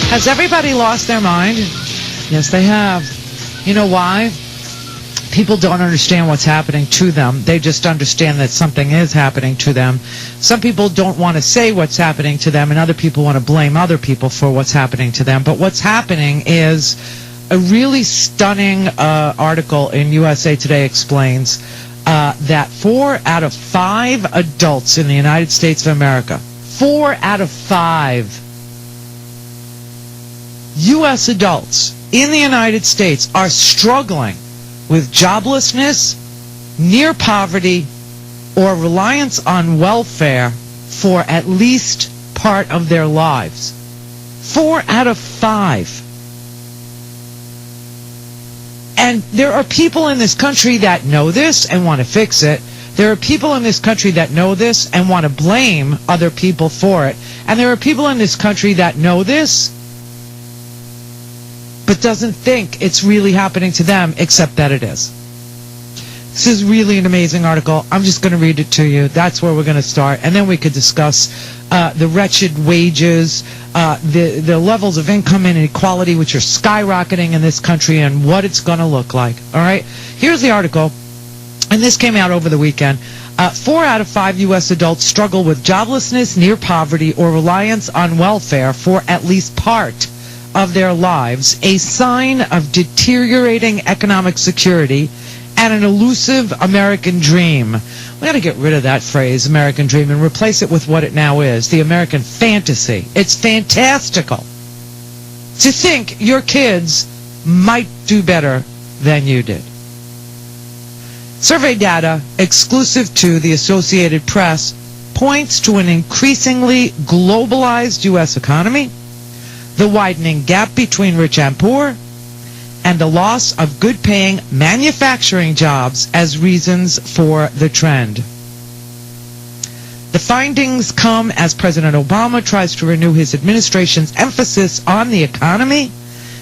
Has everybody lost their mind? Yes, they have. You know why? People don't understand what's happening to them. They just understand that something is happening to them. Some people don't want to say what's happening to them, and other people want to blame other people for what's happening to them. But what's happening is a really stunning article in USA Today explains that 4 out of 5 adults in the United States of America, 4 out of 5 U.S. adults in the United States are struggling with joblessness, near poverty, or reliance on welfare for at least part of their lives. 4 out of 5. And there are people in this country that know this and want to fix it. There are people in this country that know this and want to blame other people for it. And there are people in this country that know this but doesn't think it's really happening to them, except that it is. This is really an amazing article. I'm just going to read it to you. That's where we're going to start. And then we could discuss the wretched wages, the levels of income inequality, which are skyrocketing in this country, and what it's going to look like. All right? Here's the article, and this came out over the weekend. 4 out of 5 U.S. adults struggle with joblessness, near poverty, or reliance on welfare for at least part of their lives, a sign of deteriorating economic security and an elusive American dream. We got to get rid of that phrase, American dream, and replace it with what it now is, the American fantasy. It's fantastical to think your kids might do better than you did. Survey data exclusive to the Associated Press points to an increasingly globalized U.S. economy, the widening gap between rich and poor, and the loss of good-paying manufacturing jobs as reasons for the trend. The findings come as President Obama tries to renew his administration's emphasis on the economy,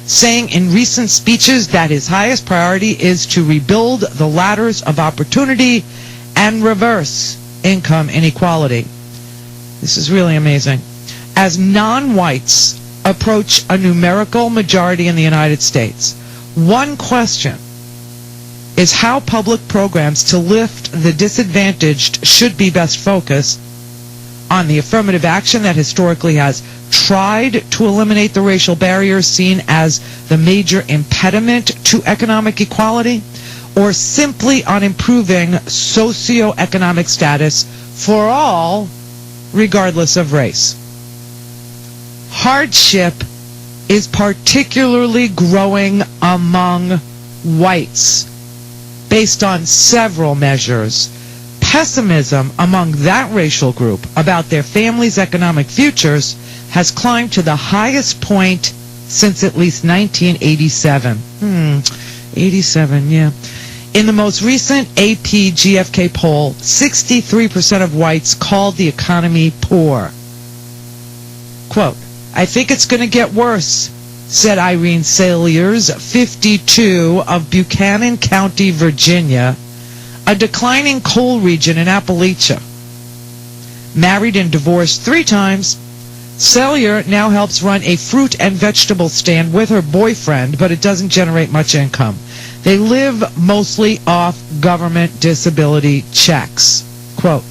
saying in recent speeches that his highest priority is to rebuild the ladders of opportunity and reverse income inequality. This is really amazing. As non-whites approach a numerical majority in the United States, one question is how public programs to lift the disadvantaged should be best focused on the affirmative action that historically has tried to eliminate the racial barriers seen as the major impediment to economic equality, or simply on improving socioeconomic status for all, regardless of race. Hardship is particularly growing among whites based on several measures. Pessimism among that racial group about their families' economic futures has climbed to the highest point since at least 1987. 87, yeah. In the most recent AP GFK poll, 63% of whites called the economy poor. Quote, "I think it's going to get worse," said Irene Salyers, 52, of Buchanan County, Virginia, a declining coal region in Appalachia. Married and divorced 3 times, Salyer now helps run a fruit and vegetable stand with her boyfriend, but it doesn't generate much income. They live mostly off government disability checks. Quote,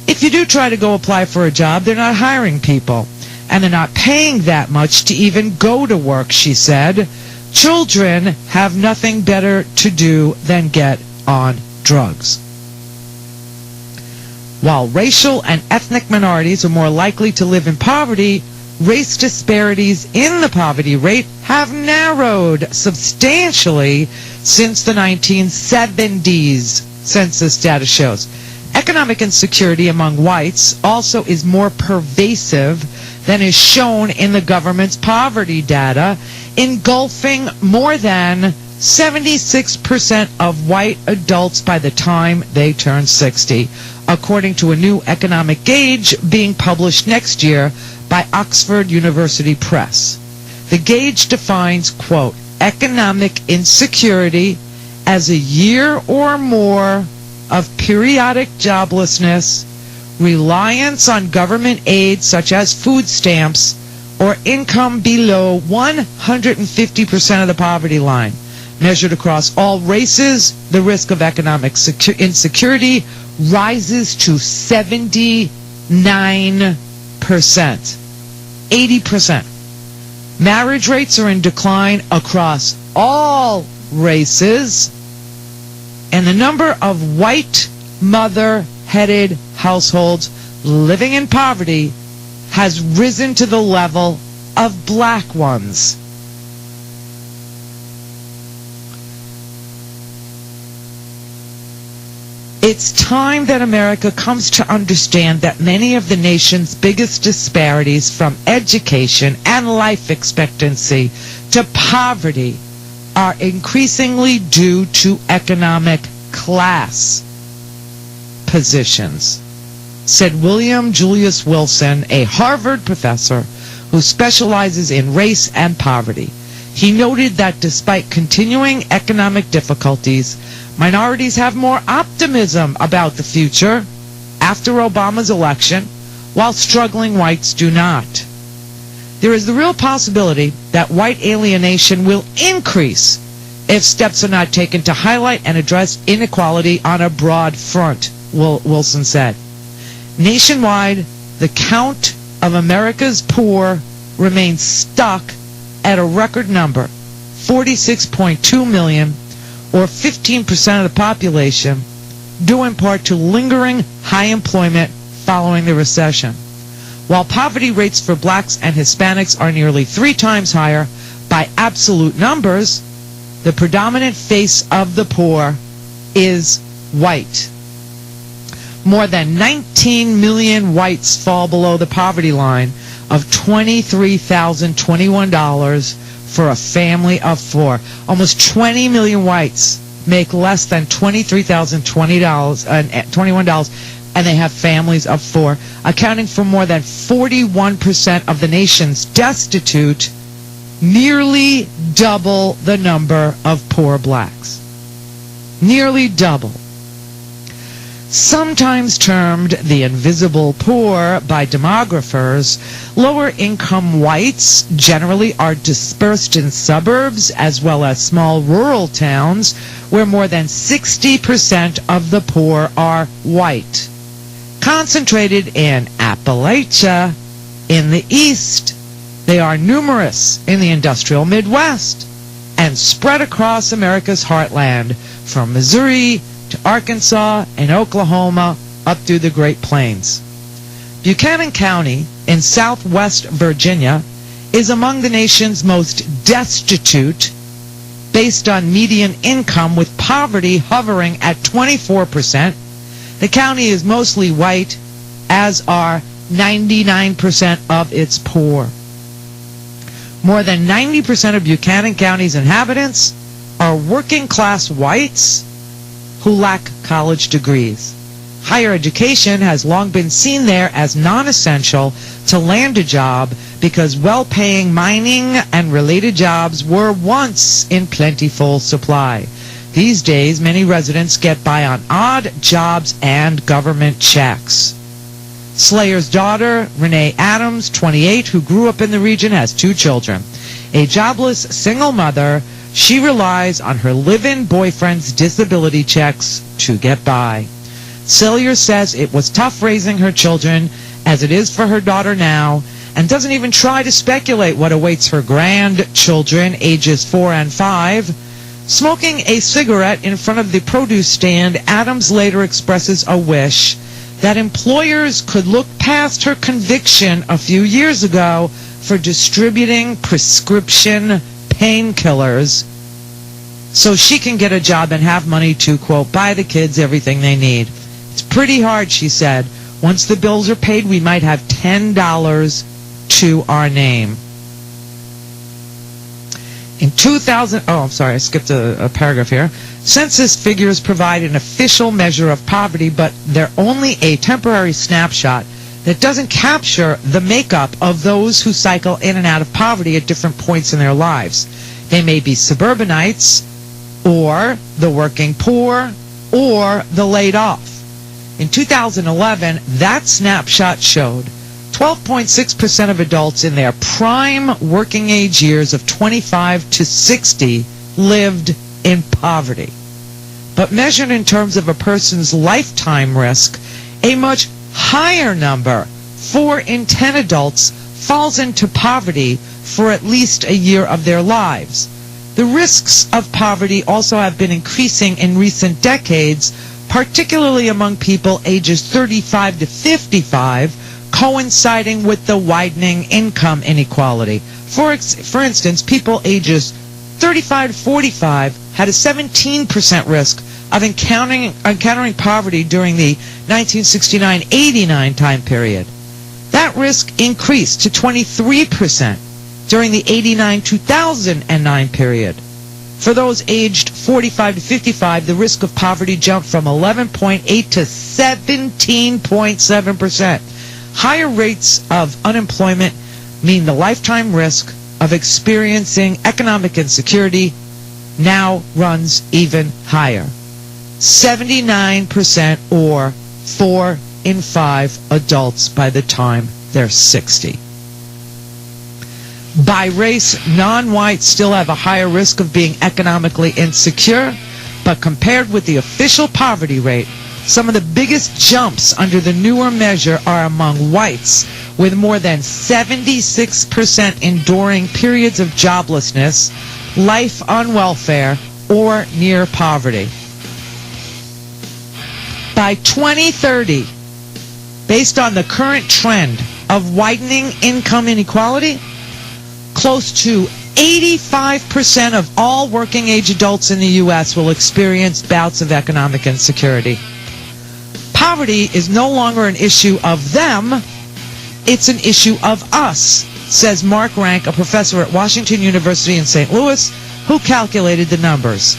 "If you do try to go apply for a job, they're not hiring people. And they're not paying that much to even go to work," she said. "Children have nothing better to do than get on drugs." While racial and ethnic minorities are more likely to live in poverty, race disparities in the poverty rate have narrowed substantially since the 1970s, census data shows. Economic insecurity among whites also is more pervasive than is shown in the government's poverty data, engulfing more than 76% of white adults by the time they turn 60, according to a new economic gauge being published next year by Oxford University Press. The gauge defines, quote, "economic insecurity as a year or more of periodic joblessness, reliance on government aid such as food stamps, or income below 150% of the poverty line. Measured across all races, the risk of economic insecurity rises to 79%. 80%. Marriage rates are in decline across all races, and the number of white mother-headed households living in poverty has risen to the level of black ones. It's time that America comes to understand that many of the nation's biggest disparities, from education and life expectancy to poverty, are increasingly due to economic class positions, said William Julius Wilson, a Harvard professor who specializes in race and poverty. He noted that despite continuing economic difficulties, minorities have more optimism about the future after Obama's election, while struggling whites do not. There is the real possibility that white alienation will increase if steps are not taken to highlight and address inequality on a broad front, Wilson said. Nationwide, the count of America's poor remains stuck at a record number, 46.2 million, or 15% of the population, due in part to lingering high employment following the recession. While poverty rates for blacks and Hispanics are nearly 3 times higher by absolute numbers, the predominant face of the poor is white. More than 19 million whites fall below the poverty line of $23,021 for a family of 4. Almost 20 million whites make less than $23,021, and they have families of 4, accounting for more than 41% of the nation's destitute, nearly double the number of poor blacks. Nearly double. Sometimes termed the invisible poor by demographers, lower-income whites generally are dispersed in suburbs as well as small rural towns where more than 60% of the poor are white. Concentrated in Appalachia in the east, they are numerous in the industrial Midwest and spread across America's heartland from Missouri to Arkansas and Oklahoma up through the Great Plains. Buchanan County in southwest Virginia is among the nation's most destitute based on median income, with poverty hovering at 24%. The county is mostly white, as are 99% of its poor. More than 90% of Buchanan County's inhabitants are working-class whites who lack college degrees. Higher education has long been seen there as non-essential to land a job because well-paying mining and related jobs were once in plentiful supply. These days, many residents get by on odd jobs and government checks. Slayer's daughter, Renee Adams, 28, who grew up in the region, has 2 children. A jobless single mother, she relies on her live-in boyfriend's disability checks to get by. Slayer says it was tough raising her children, as it is for her daughter now, and doesn't even try to speculate what awaits her grandchildren, ages 4 and 5. Smoking a cigarette in front of the produce stand, Adams later expresses a wish that employers could look past her conviction a few years ago for distributing prescription painkillers so she can get a job and have money to, quote, buy the kids everything they need. It's pretty hard, she said. Once the bills are paid, we might have $10 to our name. In 2000, I skipped a paragraph here. Census figures provide an official measure of poverty, but they're only a temporary snapshot that doesn't capture the makeup of those who cycle in and out of poverty at different points in their lives. They may be suburbanites, or the working poor, or the laid off. In 2011, that snapshot showed 12.6% of adults in their prime working age years of 25 to 60 lived in poverty. But measured in terms of a person's lifetime risk, a much higher number, 4 in 10 adults, falls into poverty for at least a year of their lives. The risks of poverty also have been increasing in recent decades, particularly among people ages 35 to 55, coinciding with the widening income inequality. For instance, people ages 35 to 45 had a 17% risk of encountering poverty during the 1969-89 time period. That risk increased to 23% during the 89-2009 period. For those aged 45 to 55, the risk of poverty jumped from 11.8 to 17.7%. Higher rates of unemployment mean the lifetime risk of experiencing economic insecurity now runs even higher. 79%, or 4 in 5 adults by the time they're 60. By race, non-whites still have a higher risk of being economically insecure, but compared with the official poverty rate, some of the biggest jumps under the newer measure are among whites, with more than 76% enduring periods of joblessness, life on welfare, or near poverty. By 2030, based on the current trend of widening income inequality, close to 85% of all working age adults in the U.S. will experience bouts of economic insecurity. Poverty is no longer an issue of them, it's an issue of us, says Mark Rank, a professor at Washington University in St. Louis, who calculated the numbers.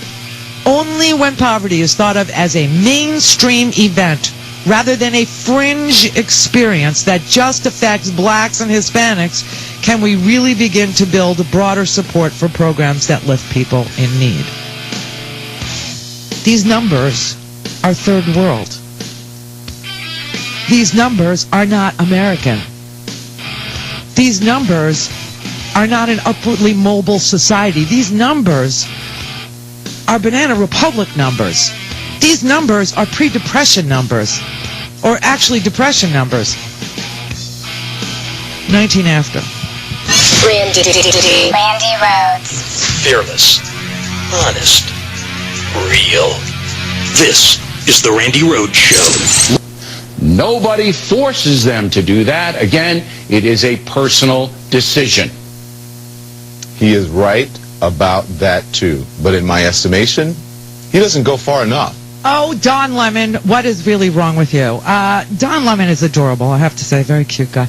Only when poverty is thought of as a mainstream event rather than a fringe experience that just affects blacks and Hispanics can we really begin to build broader support for programs that lift people in need. These numbers are third world. These numbers are not American. These numbers are not an upwardly mobile society. These numbers are Banana Republic numbers. These numbers are pre-depression numbers, or actually depression numbers. 19 after. Randi Rhodes. Fearless, honest, real. This is the Randi Rhodes Show. Nobody forces them to do that. Again, it is a personal decision. He is right about that too. But in my estimation, he doesn't go far enough. Oh, Don Lemon, what is really wrong with you? Don Lemon is adorable, I have to say, very cute guy.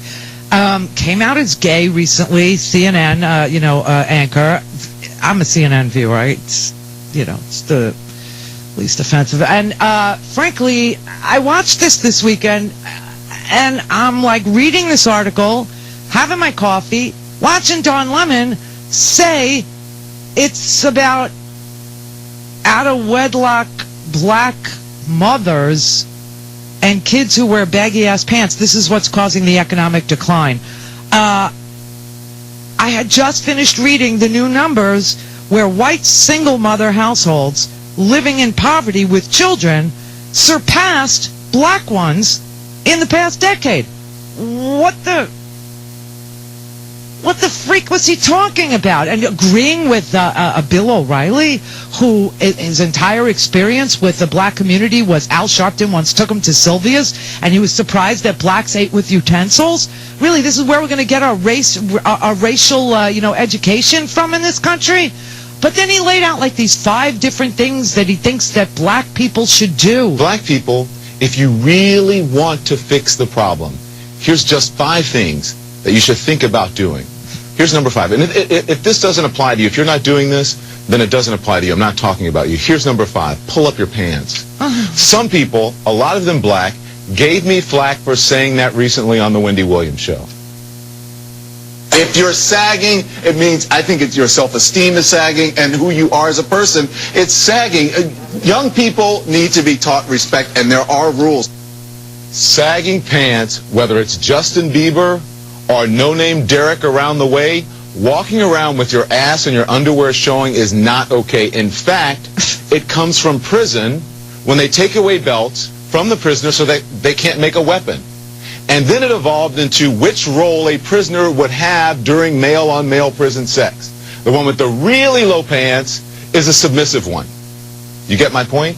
Came out as gay recently, CNN, anchor. I'm a CNN viewer, it's the least offensive. And frankly, I watched this weekend, and I'm like reading this article, having my coffee, watching Don Lemon say it's about out-of-wedlock black mothers and kids who wear baggy-ass pants. This is what's causing the economic decline. I had just finished reading the new numbers where white single-mother households living in poverty with children surpassed black ones in the past decade. What the freak was he talking about? And agreeing with Bill O'Reilly, who his entire experience with the black community was Al Sharpton once took him to Sylvia's, and he was surprised that blacks ate with utensils. Really, this is where we're going to get our racial education from in this country? But then he laid out like these 5 different things that he thinks that black people should do. Black people, if you really want to fix the problem, here's just 5 things that you should think about doing. Here's number 5. And if this doesn't apply to you, if you're not doing this, then it doesn't apply to you. I'm not talking about you. Here's number 5. Pull up your pants. Some people, a lot of them black, gave me flack for saying that recently on the Wendy Williams show. If you're sagging, it means I think it's your self-esteem is sagging, and who you are as a person, it's sagging. Young people need to be taught respect, and there are rules. sagging pants, whether it's Justin Bieber or no-name Derek around the way, walking around with your ass and your underwear showing is not okay. In fact, it comes from prison when they take away belts from the prisoner so that they can't make a weapon. And then it evolved into which role a prisoner would have during male-on-male prison sex. The one with the really low pants is a submissive one. You get my point?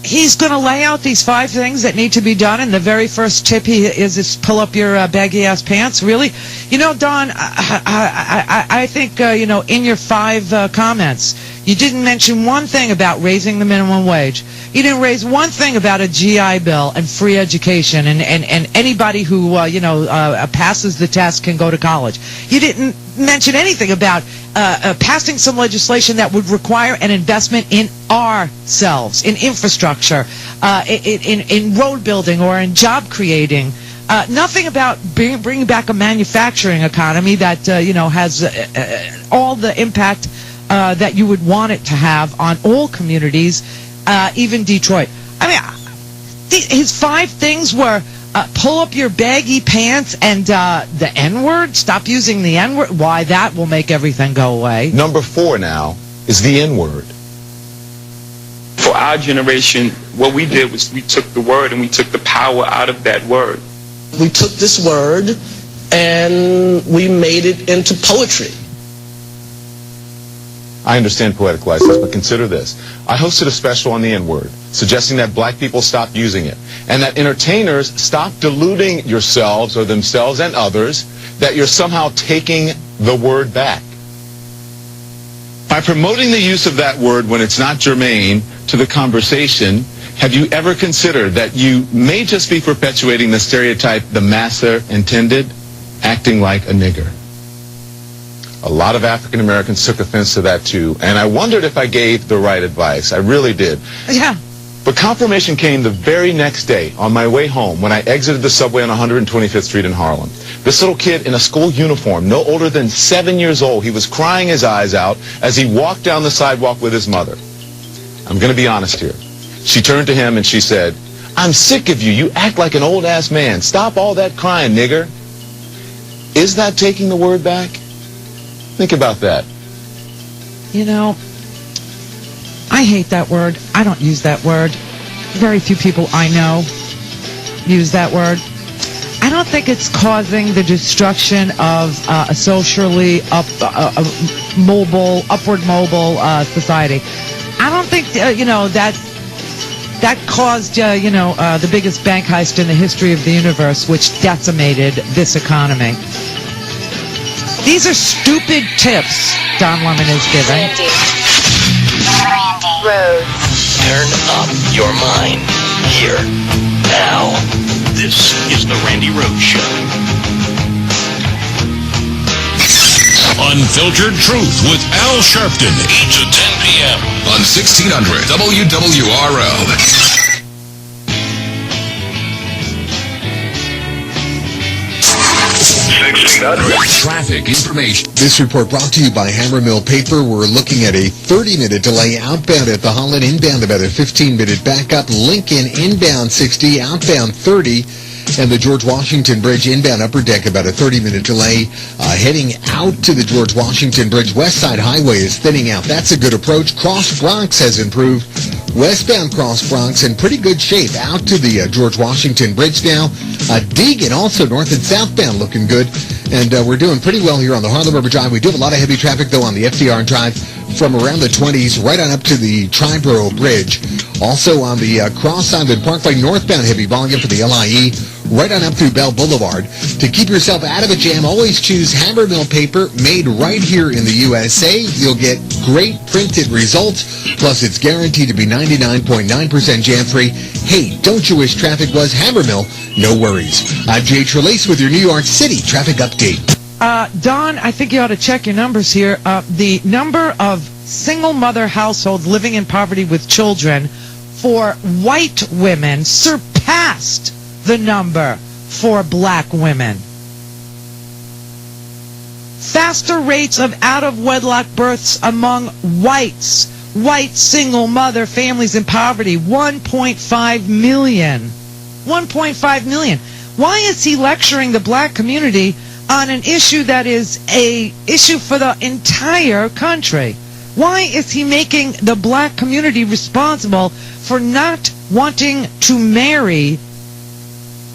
He's going to lay out these 5 things that need to be done, and the very first tip is pull up your baggy-ass pants. Really? You know, Don, I think, in your 5 comments, you didn't mention one thing about raising the minimum wage. You didn't raise one thing about a GI Bill and free education and anybody who, passes the test can go to college. You didn't mention anything about passing some legislation that would require an investment in ourselves, in infrastructure, in road building or in job creating. Nothing about bringing back a manufacturing economy that, has all the impact that you would want it to have on all communities, even Detroit. I mean, his 5 things were pull up your baggy pants and the N-word. Stop using the N-word. Why, that will make everything go away. Number 4 now is the N-word. For our generation, what we did was we took the word and we took the power out of that word. We took this word and we made it into poetry. I understand poetic license, but consider this. I hosted a special on the N-word, suggesting that black people stop using it, and that entertainers stop deluding yourselves or themselves and others that you're somehow taking the word back. By promoting the use of that word when it's not germane to the conversation, have you ever considered that you may just be perpetuating the stereotype the master intended, acting like a nigger? A lot of African Americans took offense to that too, and I wondered if I gave the right advice. I really did. Yeah. But confirmation came the very next day on my way home when I exited the subway on 125th Street in Harlem. This little kid in a school uniform, no older than 7 years old, he was crying his eyes out as he walked down the sidewalk with his mother. I'm going to be honest here. She turned to him and she said, "I'm sick of you. You act like an old-ass man. Stop all that crying, nigger." Is that taking the word back? Think about that. You know, I hate that word. I don't use that word. Very few people I know use that word. I don't think it's causing the destruction of a socially upward mobile society. I don't think, that caused, the biggest bank heist in the history of the universe, which decimated this economy. These are stupid tips Don Lemon is giving. Randi Rhodes. Turn up your mind. Here. Now. This is the Randi Rhodes Show. Unfiltered Truth with Al Sharpton, 8 to 10 p.m. on 1600 WWRL. Traffic information. This report brought to you by Hammer Mill Paper. We're looking at a 30-minute delay outbound at the Holland, inbound about a 15-minute backup. Lincoln inbound 60, outbound 30. And the George Washington Bridge inbound upper deck about a 30-minute delay. Heading out to the George Washington Bridge, West Side Highway is thinning out. That's a good approach. Cross Bronx has improved. Westbound Cross Bronx in pretty good shape out to the George Washington Bridge now. Deegan also north and southbound looking good. And we're doing pretty well here on the Harlem River Drive. We do have a lot of heavy traffic, though, on the FDR Drive from around the 20s right on up to the Triborough Bridge. Also on the Cross Island Parkway northbound heavy volume for the LIE right on up through Bell Boulevard. To keep yourself out of a jam, always choose Hammer Mill Paper made right here in the USA. You'll get great printed results, plus it's guaranteed to be 99.9% jam-free. Hey, don't you wish traffic was Hammer Mill? No worries. I'm Jay Trelace with your New York City traffic update. Don, I think you ought to check your numbers here. The number of single mother households living in poverty with children for white women surpassed the number for black women. Faster rates of out-of-wedlock births among whites white single mother families in poverty, 1.5 million. 1.5 million. Why is he lecturing the black community on an issue that is a issue for the entire country? Why is he making the black community responsible for not wanting to marry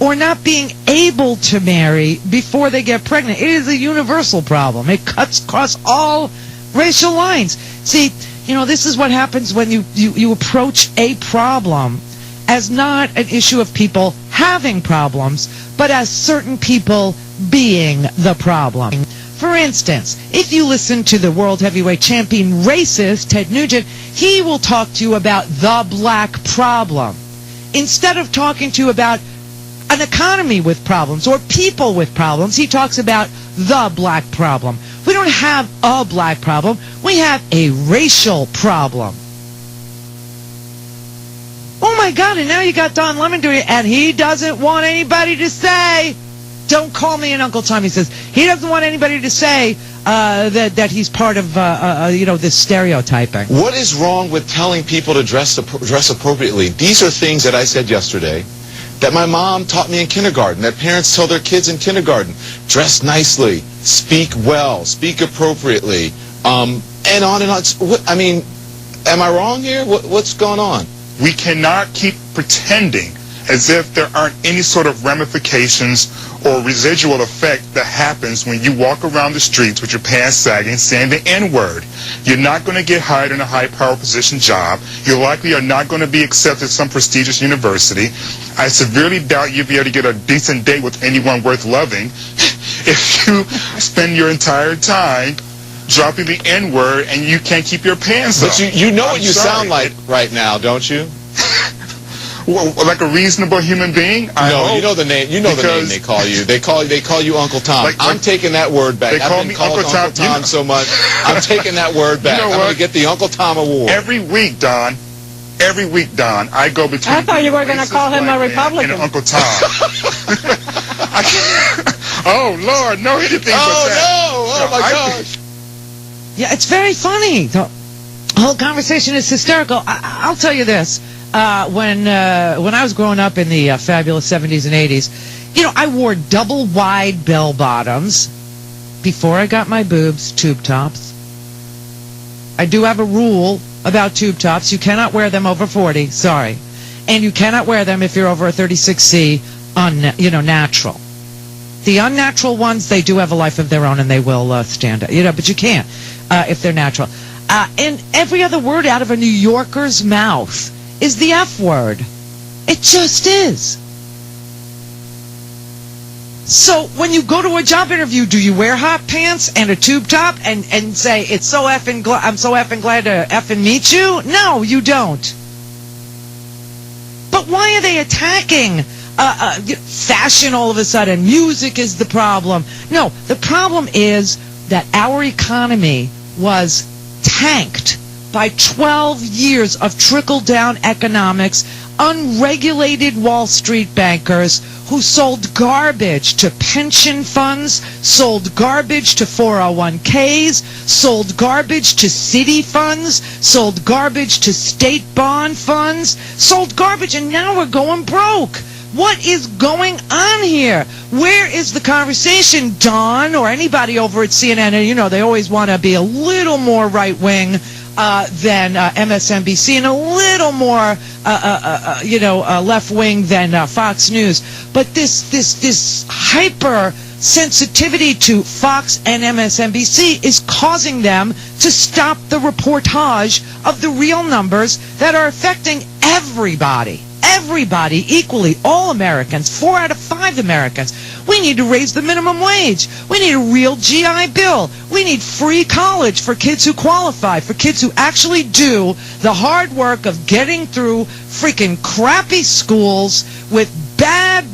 or not being able to marry before they get pregnant? It is a universal problem. It cuts across all racial lines. See, this is what happens when you approach a problem as not an issue of people having problems, but as certain people being the problem. For instance, if you listen to the world heavyweight champion racist, Ted Nugent, he will talk to you about the black problem. Instead of talking to you about an economy with problems or people with problems, he talks about the black problem. We don't have a black problem. We have a racial problem. Oh my God, and now you got Don Lemon doing it, and he doesn't want anybody to say, don't call me an Uncle Tom. He says he doesn't want anybody to say that he's part of this stereotyping. What is wrong with telling people to dress appropriately? These are things that I said yesterday that my mom taught me in kindergarten, that parents tell their kids in kindergarten. Dress nicely, speak well, speak appropriately, and on and on. I mean, am I wrong here? What's going on? We cannot keep pretending as if there aren't any sort of ramifications or residual effect that happens when you walk around the streets with your pants sagging saying the N-word. You're not going to get hired in a high-power position job. You likely are not going to be accepted at some prestigious university. I severely doubt you'll be able to get a decent date with anyone worth loving if you spend your entire time dropping the N-word and you can't keep your pants up. But you know what you sound like right now, don't you? Like a reasonable human being? No, you know the name. You know the name they call you. They call you Uncle Tom. I'm taking that word back. I've been called Uncle Tom so much. I'm taking that word back. I'm going to get the Uncle Tom award. Every week, Don, I go between. I thought you were going to call him a Republican. And Uncle Tom. Oh Lord, no anything but that. Oh my gosh. Yeah, it's very funny. The whole conversation is hysterical. I'll tell you this. When I was growing up in the fabulous 70s and 80s, I wore double wide bell bottoms before I got my boobs, tube tops. I do have a rule about tube tops. You cannot wear them over 40, sorry. And you cannot wear them if you're over a 36C, natural. The unnatural ones, they do have a life of their own and they will stand up, but you can't if they're natural. And every other word out of a New Yorker's mouth is the F word. It just is. So when you go to a job interview, do you wear hot pants and a tube top and say, I'm so effing glad to effing meet you? No, you don't. But why are they attacking fashion all of a sudden? Music is the problem. No, the problem is that our economy was tanked by 12 years of trickle-down economics, unregulated Wall Street bankers who sold garbage to pension funds, sold garbage to 401ks, sold garbage to city funds, sold garbage to state bond funds, sold garbage, and now we're going broke. What is going on here? Where is the conversation, Don, or anybody over at CNN? And, they always want to be a little more right-wing than MSNBC and a little more, left-wing than Fox News. But this hyper sensitivity to Fox and MSNBC is causing them to stop the reportage of the real numbers that are affecting everybody. Everybody equally, all Americans, 4 out of 5 Americans. We need to raise the minimum wage. We need a real GI Bill. We need free college for kids who qualify, for kids who actually do the hard work of getting through freaking crappy schools with bad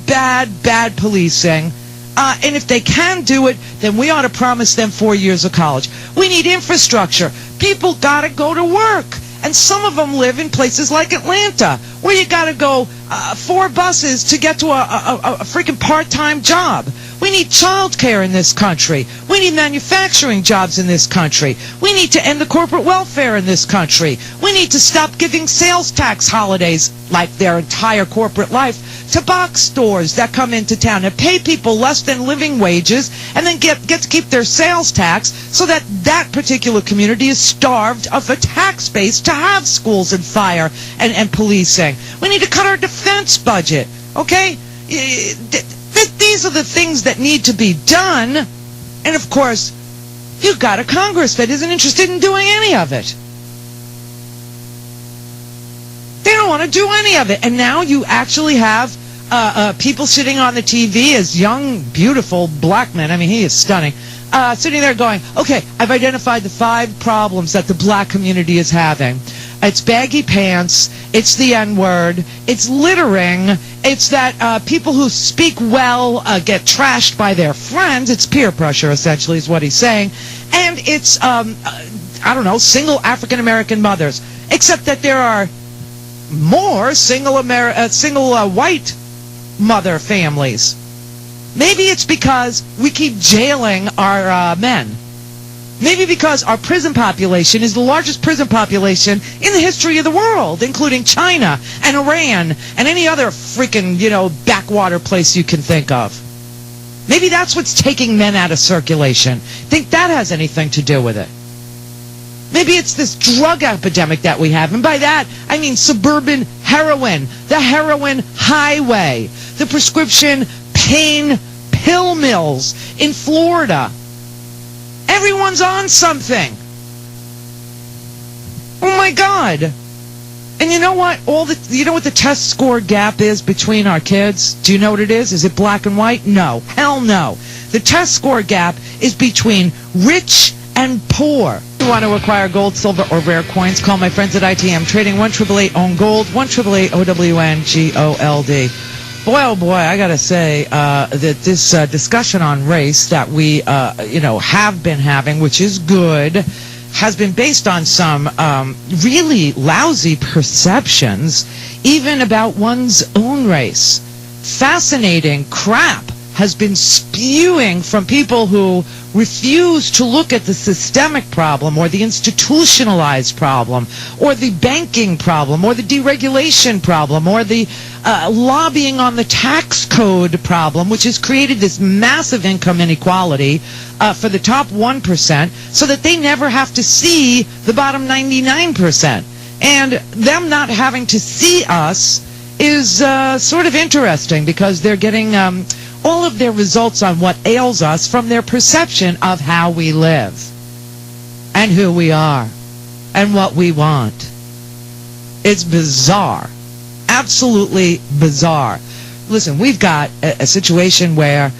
policing. And if they can do it, then we ought to promise them 4 years of college. We need infrastructure. People got to go to work. And some of them live in places like Atlanta, where you got to go 4 buses to get to a freaking part-time job. We need child care in this country. We need manufacturing jobs in this country. We need to end the corporate welfare in this country. We need to stop giving sales tax holidays, like their entire corporate life, to box stores that come into town and pay people less than living wages and then get to keep their sales tax so that that particular community is starved of a tax base to have schools and fire and policing. We need to cut our defense budget, okay? These are the things that need to be done. And, of course, you've got a Congress that isn't interested in doing any of it. They don't want to do any of it. And now you actually have people sitting on the TV as young, beautiful black men. I mean, he is stunning. Sitting there going, okay, I've identified the 5 problems that the black community is having. It's baggy pants, it's the N-word, it's littering, it's that people who speak well get trashed by their friends. It's peer pressure, essentially, is what he's saying. And it's, I don't know, single African-American mothers. Except that there are more single white mother families. Maybe it's because we keep jailing our men. Maybe because our prison population is the largest prison population in the history of the world, including China and Iran and any other freaking, backwater place you can think of. Maybe that's what's taking men out of circulation. Think that has anything to do with it. Maybe it's this drug epidemic that we have. And by that, I mean suburban heroin, the heroin highway, the prescription pain pill mills in Florida. Everyone's on something. Oh my God. And you know what? You know what the test score gap is between our kids? Do you know what it is? Is it black and white? No. Hell no. The test score gap is between rich and poor. If you want to acquire gold, silver, or rare coins, call my friends at ITM Trading, 1-888-OWN-GOLD, 1-888-OWN-GOLD. Boy, oh boy, I gotta say that this discussion on race that we, have been having, which is good, has been based on some really lousy perceptions, even about one's own race. Fascinating crap has been spewing from people who refuse to look at the systemic problem or the institutionalized problem or the banking problem or the deregulation problem or the lobbying on the tax code problem, which has created this massive income inequality for the top 1% so that they never have to see the bottom 99%. And them not having to see us is sort of interesting because they're getting all of their results on what ails us from their perception of how we live and who we are and what we want. It's bizarre. Absolutely bizarre. Listen, we've got a situation where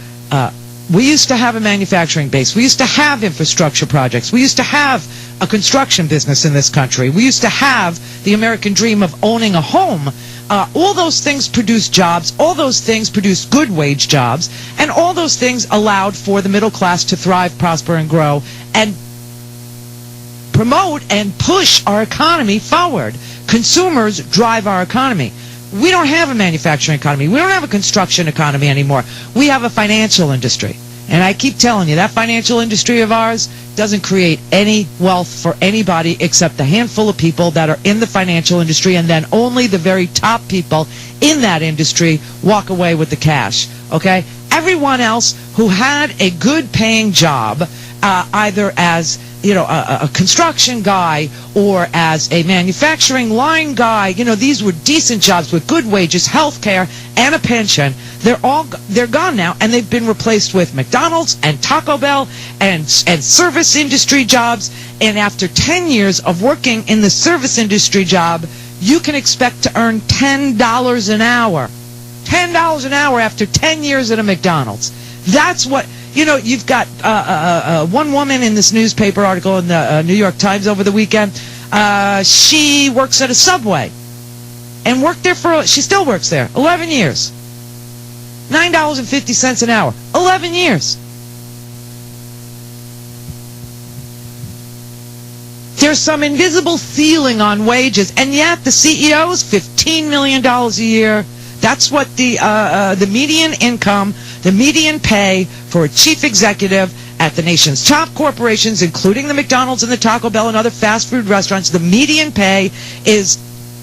we used to have a manufacturing base. We used to have infrastructure projects. We used to have a construction business in this country. We used to have the American dream of owning a home. All those things produced jobs. All those things produced good wage jobs. And all those things allowed for the middle class to thrive, prosper, and grow and promote and push our economy forward. Consumers drive our economy. We don't have a manufacturing economy. We don't have a construction economy anymore. We have a financial industry. And I keep telling you, that financial industry of ours doesn't create any wealth for anybody except the handful of people that are in the financial industry, and then only the very top people in that industry walk away with the cash, okay? Everyone else who had a good-paying job, either as a construction guy or as a manufacturing line guy, these were decent jobs with good wages, health care, and a pension. They're gone now, and they've been replaced with McDonald's and Taco Bell and service industry jobs. And after 10 years of working in the service industry job, you can expect to earn $10 an hour. $10 an hour after 10 years at a McDonald's. That's what... you've got one woman in this newspaper article in the New York Times over the weekend. She works at a Subway and worked there she still works there, 11 years. $9.50 an hour, 11 years. There's some invisible ceiling on wages, and yet the CEOs, $15 million a year. That's what the median income, the median pay for a chief executive at the nation's top corporations, including the McDonald's and the Taco Bell and other fast food restaurants, the median pay is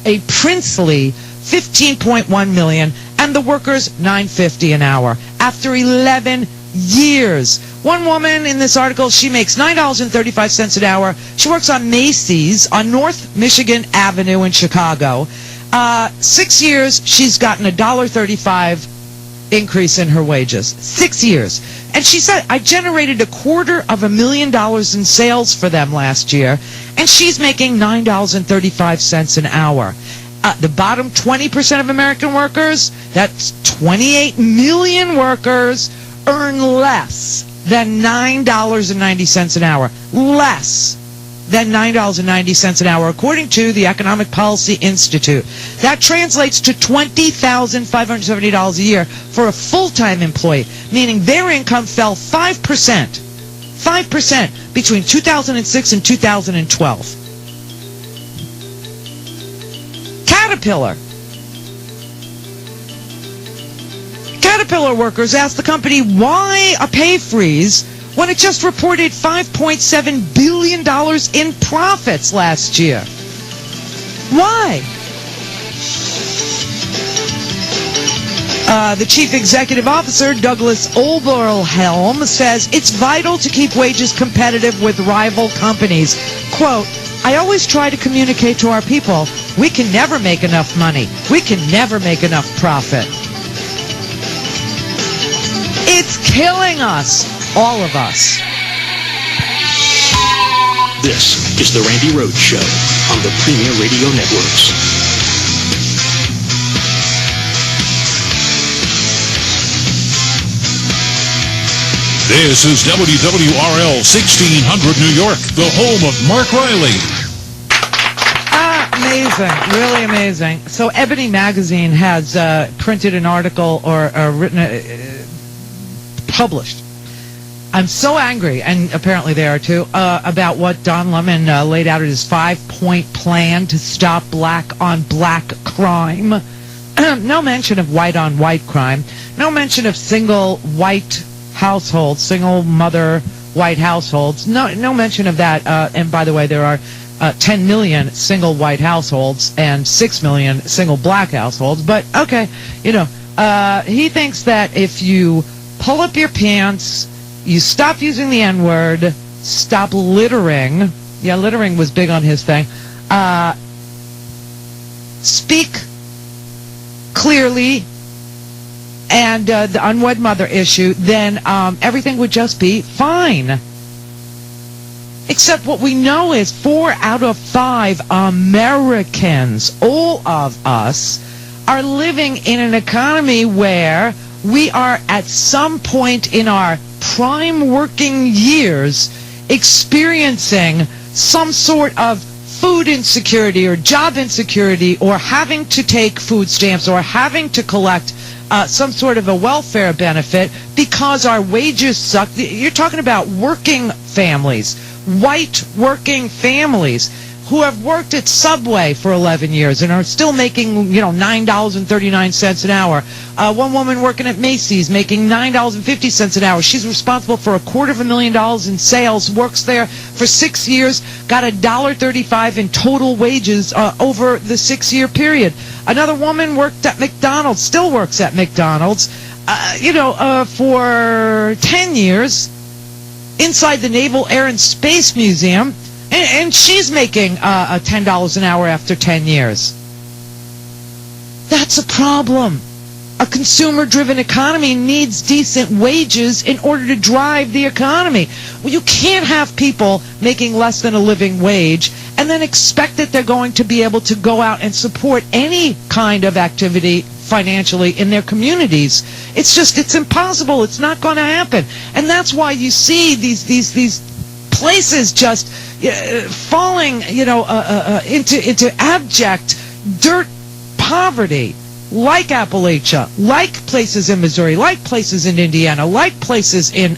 a princely $15.1 million, and the workers $9.50 an hour after 11 years. One woman in this article, she makes $9.35 an hour. She works on Macy's on North Michigan Avenue in Chicago. 6 years, she's gotten $1.35 increase in her wages. 6 years. And she said, I generated $250,000 in sales for them last year, and she's making $9.35 an hour. The bottom 20% of American workers, that's 28 million workers, earn less than $9.90 an hour. Less than $9.90 an hour, according to the Economic Policy Institute. That translates to $20,570 a year for a full-time employee, meaning their income fell 5% between 2006 and 2012. Caterpillar workers asked the company why a pay freeze when it just reported $5.7 billion in profits last year. Why? The chief executive officer, Douglas Oberhelm, says it's vital to keep wages competitive with rival companies. Quote, I always try to communicate to our people, we can never make enough money. We can never make enough profit. It's killing us, all of us. This is the Randi Rhodes Show on the Premier Radio Networks. This is WWRL 1600 New York, the home of Mark Riley. Amazing, really amazing. So Ebony Magazine has printed an article or published. I'm so angry, and apparently they are too, about what Don Lemon laid out as his 5-point plan to stop black-on-black crime. No mention of white-on-white crime. No mention of single white households, single mother white households. No mention of that. And by the way, there are 10 million single white households and 6 million single black households. But okay, he thinks that if you pull up your pants, you stop using the N-word, stop littering. Yeah, littering was big on his thing. Speak clearly, and the unwed mother issue, then everything would just be fine. Except what we know is 4 out of 5 Americans, all of us, are living in an economy where we are at some point in our prime working years experiencing some sort of food insecurity or job insecurity, or having to take food stamps, or having to collect some sort of a welfare benefit because our wages suck. You're talking about working families, white working families who have worked at Subway for 11 years and are still making, $9.39 an hour. One woman working at Macy's making $9.50 an hour. She's responsible for $250,000 in sales, works there for 6 years, got $1.35 in total wages over the 6-year period. Another woman worked at McDonald's, still works at McDonald's, for 10 years inside the Naval Air and Space Museum. And she's making $10 an hour after 10 years. That's a problem. A consumer-driven economy needs decent wages in order to drive the economy. Well, you can't have people making less than a living wage and then expect that they're going to be able to go out and support any kind of activity financially in their communities. It's impossible. It's not going to happen. And that's why you see these places just falling, into abject dirt poverty, like Appalachia, like places in Missouri, like places in Indiana, like places in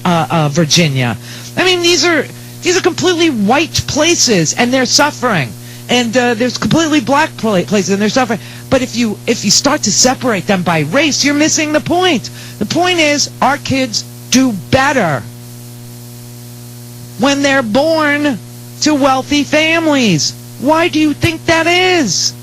Virginia. I mean, these are completely white places, and they're suffering. And there's completely black places, and they're suffering. But if you start to separate them by race, you're missing the point. The point is our kids do better when they're born to wealthy families. Why do you think that is?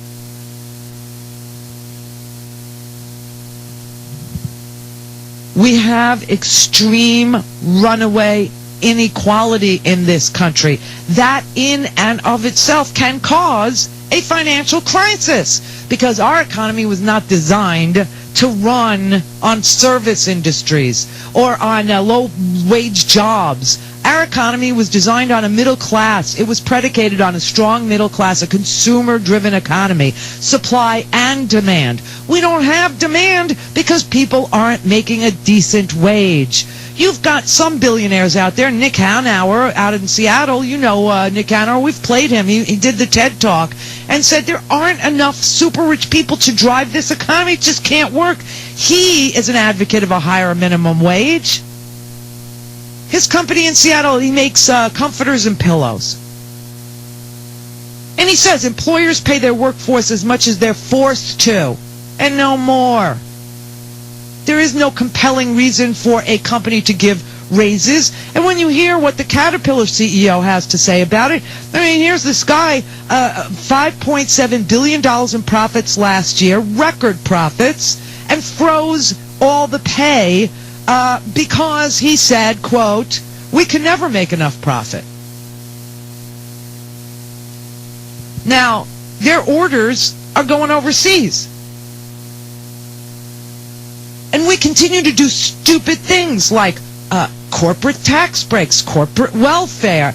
We have extreme runaway inequality in this country. That in and of itself can cause a financial crisis because our economy was not designed to run on service industries or on low-wage jobs. Our economy was designed on a middle class. It was predicated on a strong middle class, a consumer-driven economy, supply and demand. We don't have demand because people aren't making a decent wage. You've got some billionaires out there. Nick Hanauer out in Seattle, you know Nick Hanauer, we've played him. He did the TED Talk and said there aren't enough super rich people to drive this economy. It just can't work. He is an advocate of a higher minimum wage. His company in Seattle, he makes comforters and pillows. And he says employers pay their workforce as much as they're forced to, and no more. There is no compelling reason for a company to give raises. And when you hear what the Caterpillar CEO has to say about it, I mean, here's this guy, $5.7 billion in profits last year, record profits, and froze all the pay because he said, quote, we can never make enough profit. Now, their orders are going overseas. And we continue to do stupid things like corporate tax breaks, corporate welfare,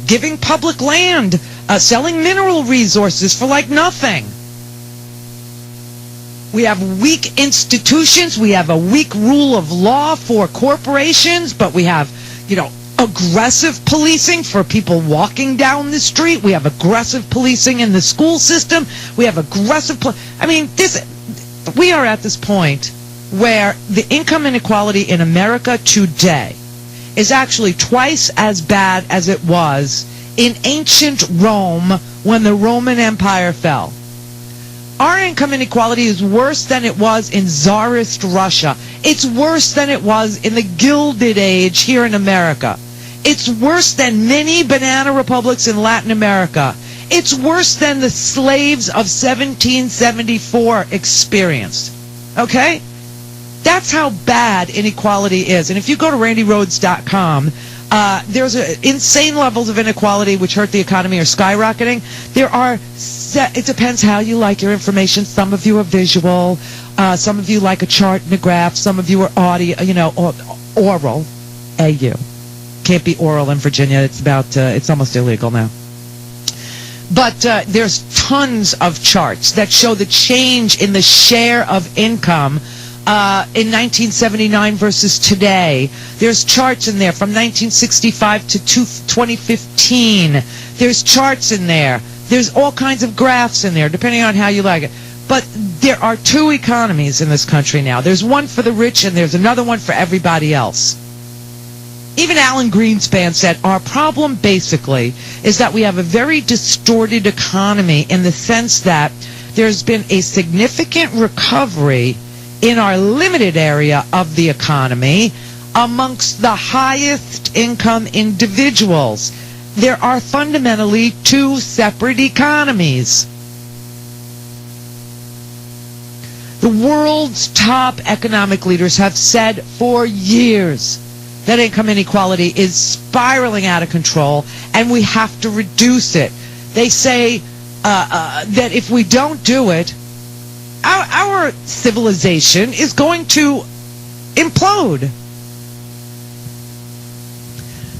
giving public land, selling mineral resources for like nothing. We have weak institutions. We have a weak rule of law for corporations, but we have, aggressive policing for people walking down the street. We have aggressive policing in the school system. We have aggressive we are at this point where the income inequality in America today is actually twice as bad as it was in ancient Rome when the Roman Empire fell. Our income inequality is worse than it was in Tsarist Russia. It's worse than it was in the Gilded Age here in America. It's worse than many banana republics in Latin America. It's worse than the slaves of 1774 experienced. Okay? That's how bad inequality is. And if you go to randyrhodes.com, there's insane levels of inequality which hurt the economy are skyrocketing. There are, it depends how you like your information. Some of you are visual. Some of you like a chart and a graph. Some of you are audio, oral, AU. Can't be oral in Virginia. It's almost illegal now. But there's tons of charts that show the change in the share of income in 1979 versus today. There's charts in there from 1965 to 2015. There's charts in there. There's all kinds of graphs in there, depending on how you like it. But there are two economies in this country now. There's one for the rich and there's another one for everybody else. Even Alan Greenspan said our problem basically is that we have a very distorted economy in the sense that there's been a significant recovery in our limited area of the economy amongst the highest income individuals. There are fundamentally two separate economies. The world's top economic leaders have said for years that income inequality is spiraling out of control and we have to reduce it. They say that if we don't do it, our civilization is going to implode.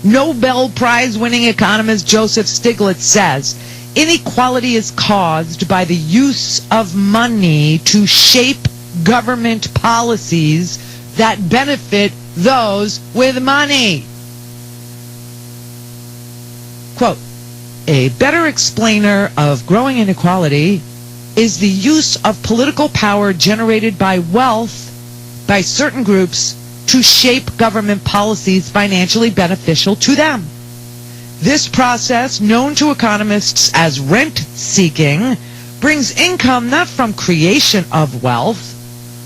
Nobel Prize winning economist Joseph Stiglitz says inequality is caused by the use of money to shape government policies that benefit those with money. Quote, a better explainer of growing inequality is the use of political power generated by wealth by certain groups to shape government policies financially beneficial to them. This process, known to economists as rent-seeking, brings income not from creation of wealth,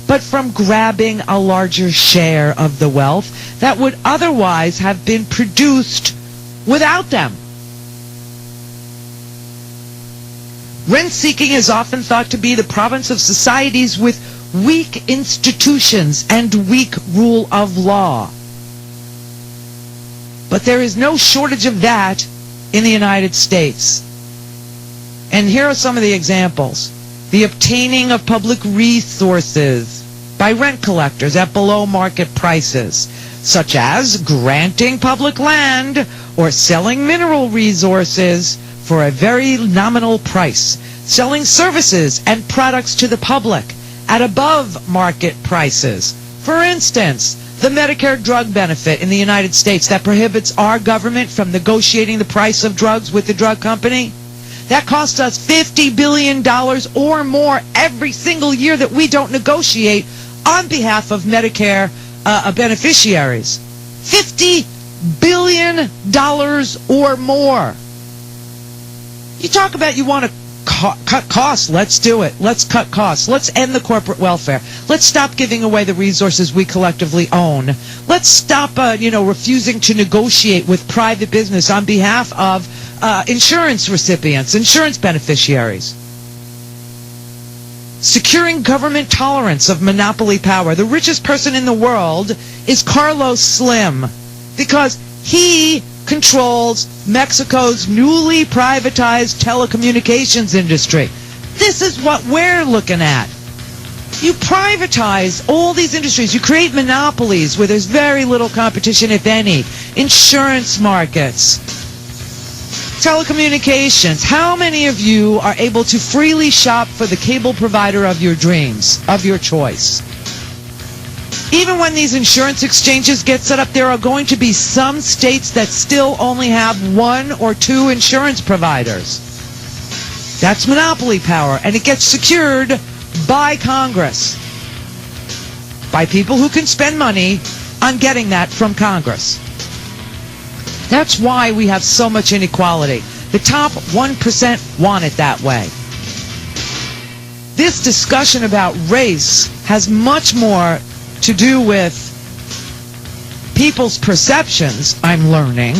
but from grabbing a larger share of the wealth that would otherwise have been produced without them. Rent-seeking is often thought to be the province of societies with weak institutions and weak rule of law. But there is no shortage of that in the United States. And here are some of the examples. The obtaining of public resources by rent collectors at below market prices, such as granting public land or selling mineral resources for a very nominal price, selling services and products to the public at above market prices. For instance, the Medicare drug benefit in the United States that prohibits our government from negotiating the price of drugs with the drug company. That costs us $50 billion or more every single year that we don't negotiate on behalf of Medicare beneficiaries. $50 billion or more. You talk about you want to cut costs. Let's do it. Let's cut costs. Let's end the corporate welfare. Let's stop giving away the resources we collectively own. Let's stop, refusing to negotiate with private business on behalf of insurance recipients, insurance beneficiaries. Securing government tolerance of monopoly power. The richest person in the world is Carlos Slim because he controls Mexico's newly privatized telecommunications industry. This is what we're looking at. You privatize all these industries. You create monopolies where there's very little competition, if any. Insurance markets. Telecommunications. How many of you are able to freely shop for the cable provider of your dreams, of your choice? Even when these insurance exchanges get set up, there are going to be some states that still only have 1 or 2 insurance providers. That's monopoly power, and it gets secured by Congress, by people who can spend money on getting that from Congress. That's why we have so much inequality. The top 1% want it that way. This discussion about race has much more to do with people's perceptions, I'm learning,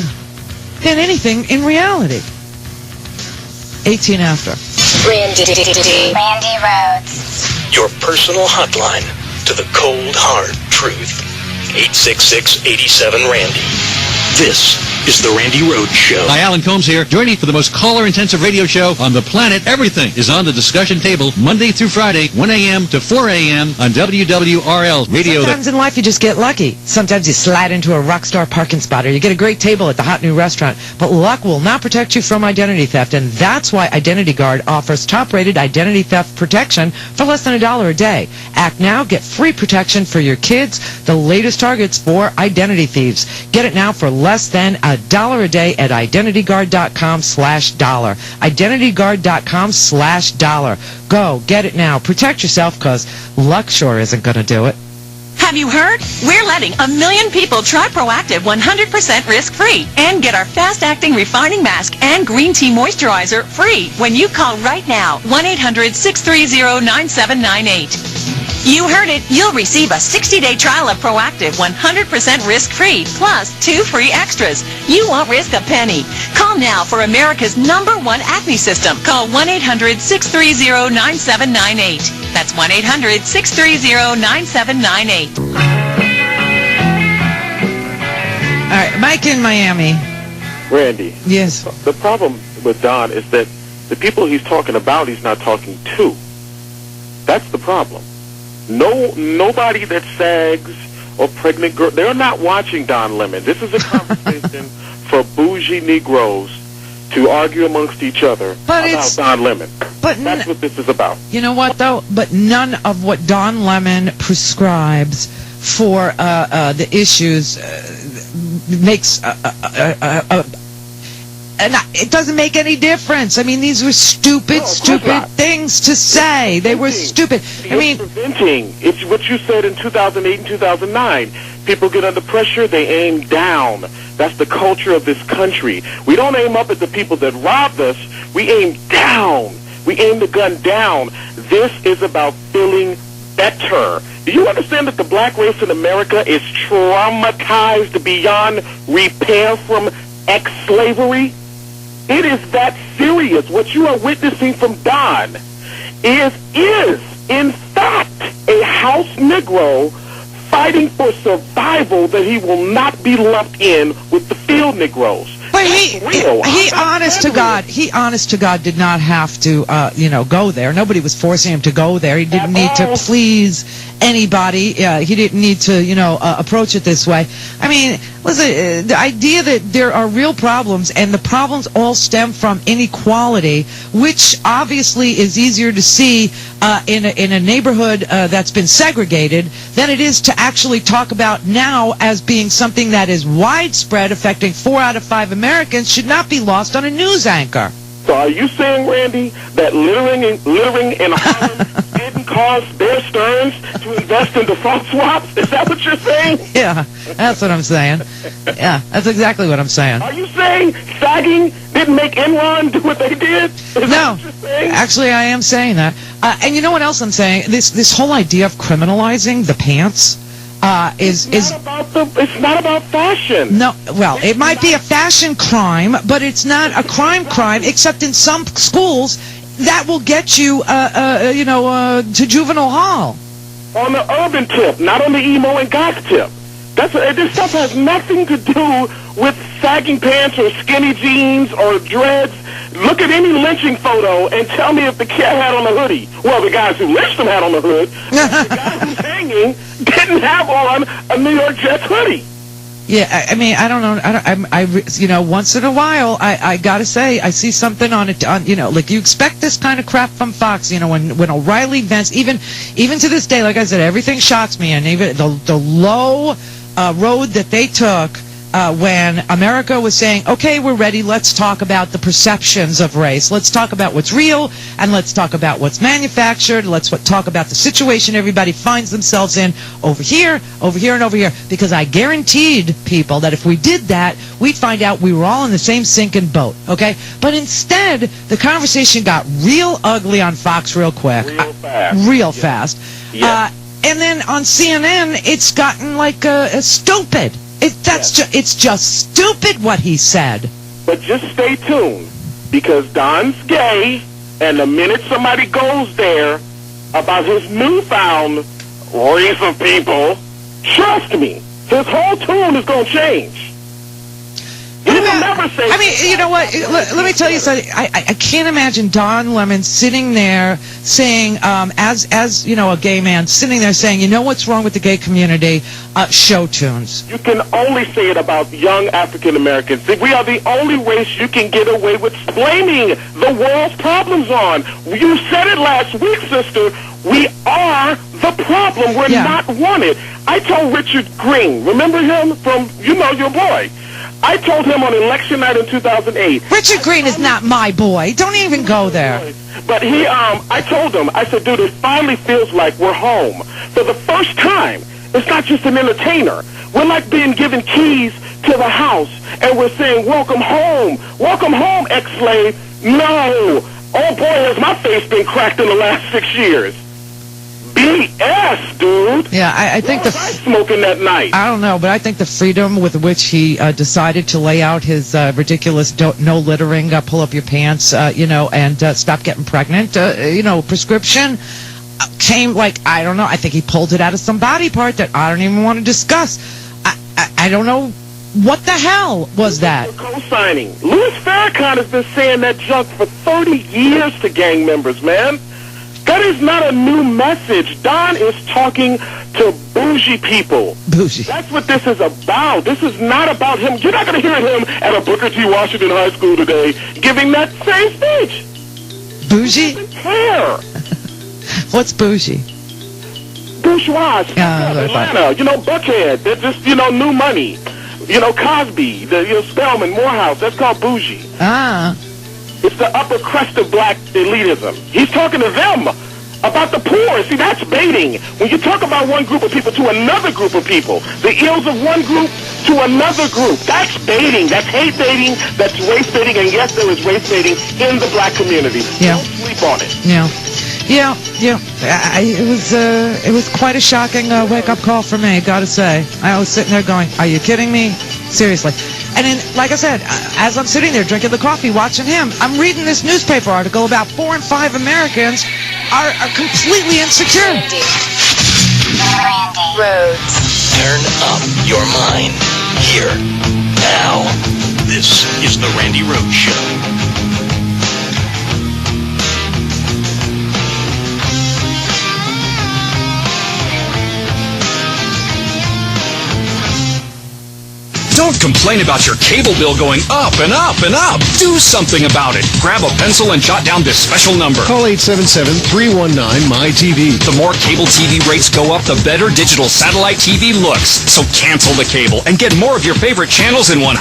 than anything in reality. 18 after. Randi Rhodes. Your personal hotline to the cold, hard truth. 866-87-RANDY. This is the Randi Rhodes Show. Hi, Alan Combs here. Join me for the most caller-intensive radio show on the planet. Everything is on the discussion table Monday through Friday, 1 a.m. to 4 a.m. on WWRL radio. Sometimes in life you just get lucky. Sometimes you slide into a rock star parking spot or you get a great table at the hot new restaurant. But luck will not protect you from identity theft, and that's why Identity Guard offers top-rated identity theft protection for less than $1 a day. Act now, get free protection for your kids, the latest targets for identity thieves. Get it now for less than $1 a day at identityguard.com/dollar. identityguard.com/dollar. Go, get it now. Protect yourself, because luck sure isn't going to do it. Have you heard? We're letting 1 million people try Proactive 100% risk-free and get our fast-acting refining mask and green tea moisturizer free when you call right now, 1-800-630-9798. You heard it. You'll receive a 60-day trial of Proactive 100% risk-free plus 2 free extras. You won't risk a penny. Call now for America's #1 acne system. Call 1-800-630-9798. That's 1-800-630-9798. All right, Mike in Miami. Randy. Yes. The problem with Don is that the people he's talking about, he's not talking to. That's the problem. Nobody that sags or pregnant girl, they're not watching Don Lemon. This is a conversation for bougie Negroes to argue amongst each other about Don Lemon. But that's what this is about. You know what, though? But none of what Don Lemon prescribes for the issues makes and it doesn't make any difference. I mean, these were stupid things to say. They were stupid. Preventing. It's what you said in 2008 and 2009. People get under pressure, they aim down. That's the culture of this country. We don't aim up at the people that robbed us. We aim down. We aim the gun down. This is about feeling better. Do you understand that the black race in America is traumatized beyond repair from ex-slavery? It is that serious. What you are witnessing from Don is in fact a house Negro fighting for survival that he will not be lumped in with the field Negroes. But he honest to God did not have to, go there. Nobody was forcing him to go there. He didn't need to please anybody. He didn't need to, approach it this way. I mean, listen, the idea that there are real problems, and the problems all stem from inequality, which obviously is easier to see in a neighborhood that's been segregated than it is to actually talk about now as being something that is widespread, affecting 4 out of 5 Americans, should not be lost on a news anchor. So are you saying, Randy, that littering in Harlem didn't cause Bear Stearns to invest in default swaps? Is that what you're saying? Yeah, that's what I'm saying. Yeah, that's exactly what I'm saying. Are you saying sagging didn't make Enron do what they did? No, actually I am saying that. And you know what else I'm saying? This whole idea of criminalizing the pants it's not about fashion. No, well, it might be a fashion crime, but it's not a crime, except in some schools that will get you, to juvenile hall. On the urban tip, not on the emo and goth tip. This stuff has nothing to do with sagging pants or skinny jeans or dreads. Look at any lynching photo and tell me if the kid had on a hoodie. Well, the guys who lynched him had on the hood. The guy who's hanging didn't have on a New York Jets hoodie. Yeah, I mean, I don't know. Once in a while, I gotta say, I see something on it. Like you expect this kind of crap from Fox. When O'Reilly vents, even to this day, like I said, everything shocks me, and even the low road that they took. When America was saying, okay, we're ready, let's talk about the perceptions of race. Let's talk about what's real, and let's talk about what's manufactured. Let's talk about the situation everybody finds themselves in over here, and over here. Because I guaranteed people that if we did that, we'd find out we were all in the same sinking boat, okay? But instead, the conversation got real ugly on Fox real quick. Real fast. Yeah. And then on CNN, it's gotten like stupid. It's just stupid what he said. But just stay tuned, because Don's gay, and the minute somebody goes there about his newfound race of people, trust me, his whole tune is going to change. I mean, you know what? Let me tell you something. I can't imagine Don Lemon sitting there saying, as a gay man, sitting there saying, you know what's wrong with the gay community? Show tunes. You can only say it about young African Americans. We are the only race you can get away with blaming the world's problems on. You said it last week, sister. We are the problem. We're not wanted. I told Richard Green, remember him from, your boy. I told him on election night in 2008. Richard Green is not my boy. Don't even go there. But I told him, I said, dude, it finally feels like we're home. For the first time, it's not just an entertainer. We're like being given keys to the house, and we're saying, welcome home, ex-slave. No. Oh, boy, has my face been cracked in the last 6 years. BS, dude. Yeah, I think what was I smoking that night? I don't know, but I think the freedom with which he decided to lay out his ridiculous no littering, pull up your pants, and stop getting pregnant, prescription came like, I don't know, I think he pulled it out of some body part that I don't even want to discuss. I don't know. What the hell was that? Co-signing. Louis Farrakhan has been saying that junk for 30 years to gang members, man. That is not a new message. Don is talking to bougie people. Bougie. That's what this is about. This is not about him. You're not going to hear him at a Booker T. Washington High School today giving that same speech. Bougie? He doesn't care. What's bougie? Bourgeois. Atlanta. Buckhead. They're just, new money. Cosby, Spelman, Morehouse. That's called bougie. Ah. It's the upper crust of black elitism. He's talking to them. About the poor. See, that's baiting. When you talk about one group of people to another group of people, the ills of one group to another group, that's baiting. That's hate baiting. That's race baiting. And yes, there is race baiting in the black community. Yeah. Don't sleep on it. Yeah. It was quite a shocking wake-up call for me, gotta say. I was sitting there going, are you kidding me? Seriously. And then, like I said, as I'm sitting there drinking the coffee, watching him, I'm reading this newspaper article about 4 in 5 Americans are completely insecure. Randi Rhodes. Turn up your mind. Here. Now. This is the Randi Rhodes Show. Don't complain about your cable bill going up and up and up. Do something about it. Grab a pencil and jot down this special number. Call 877-319-MY-TV. The more cable TV rates go up, the better digital satellite TV looks. So cancel the cable and get more of your favorite channels in 100%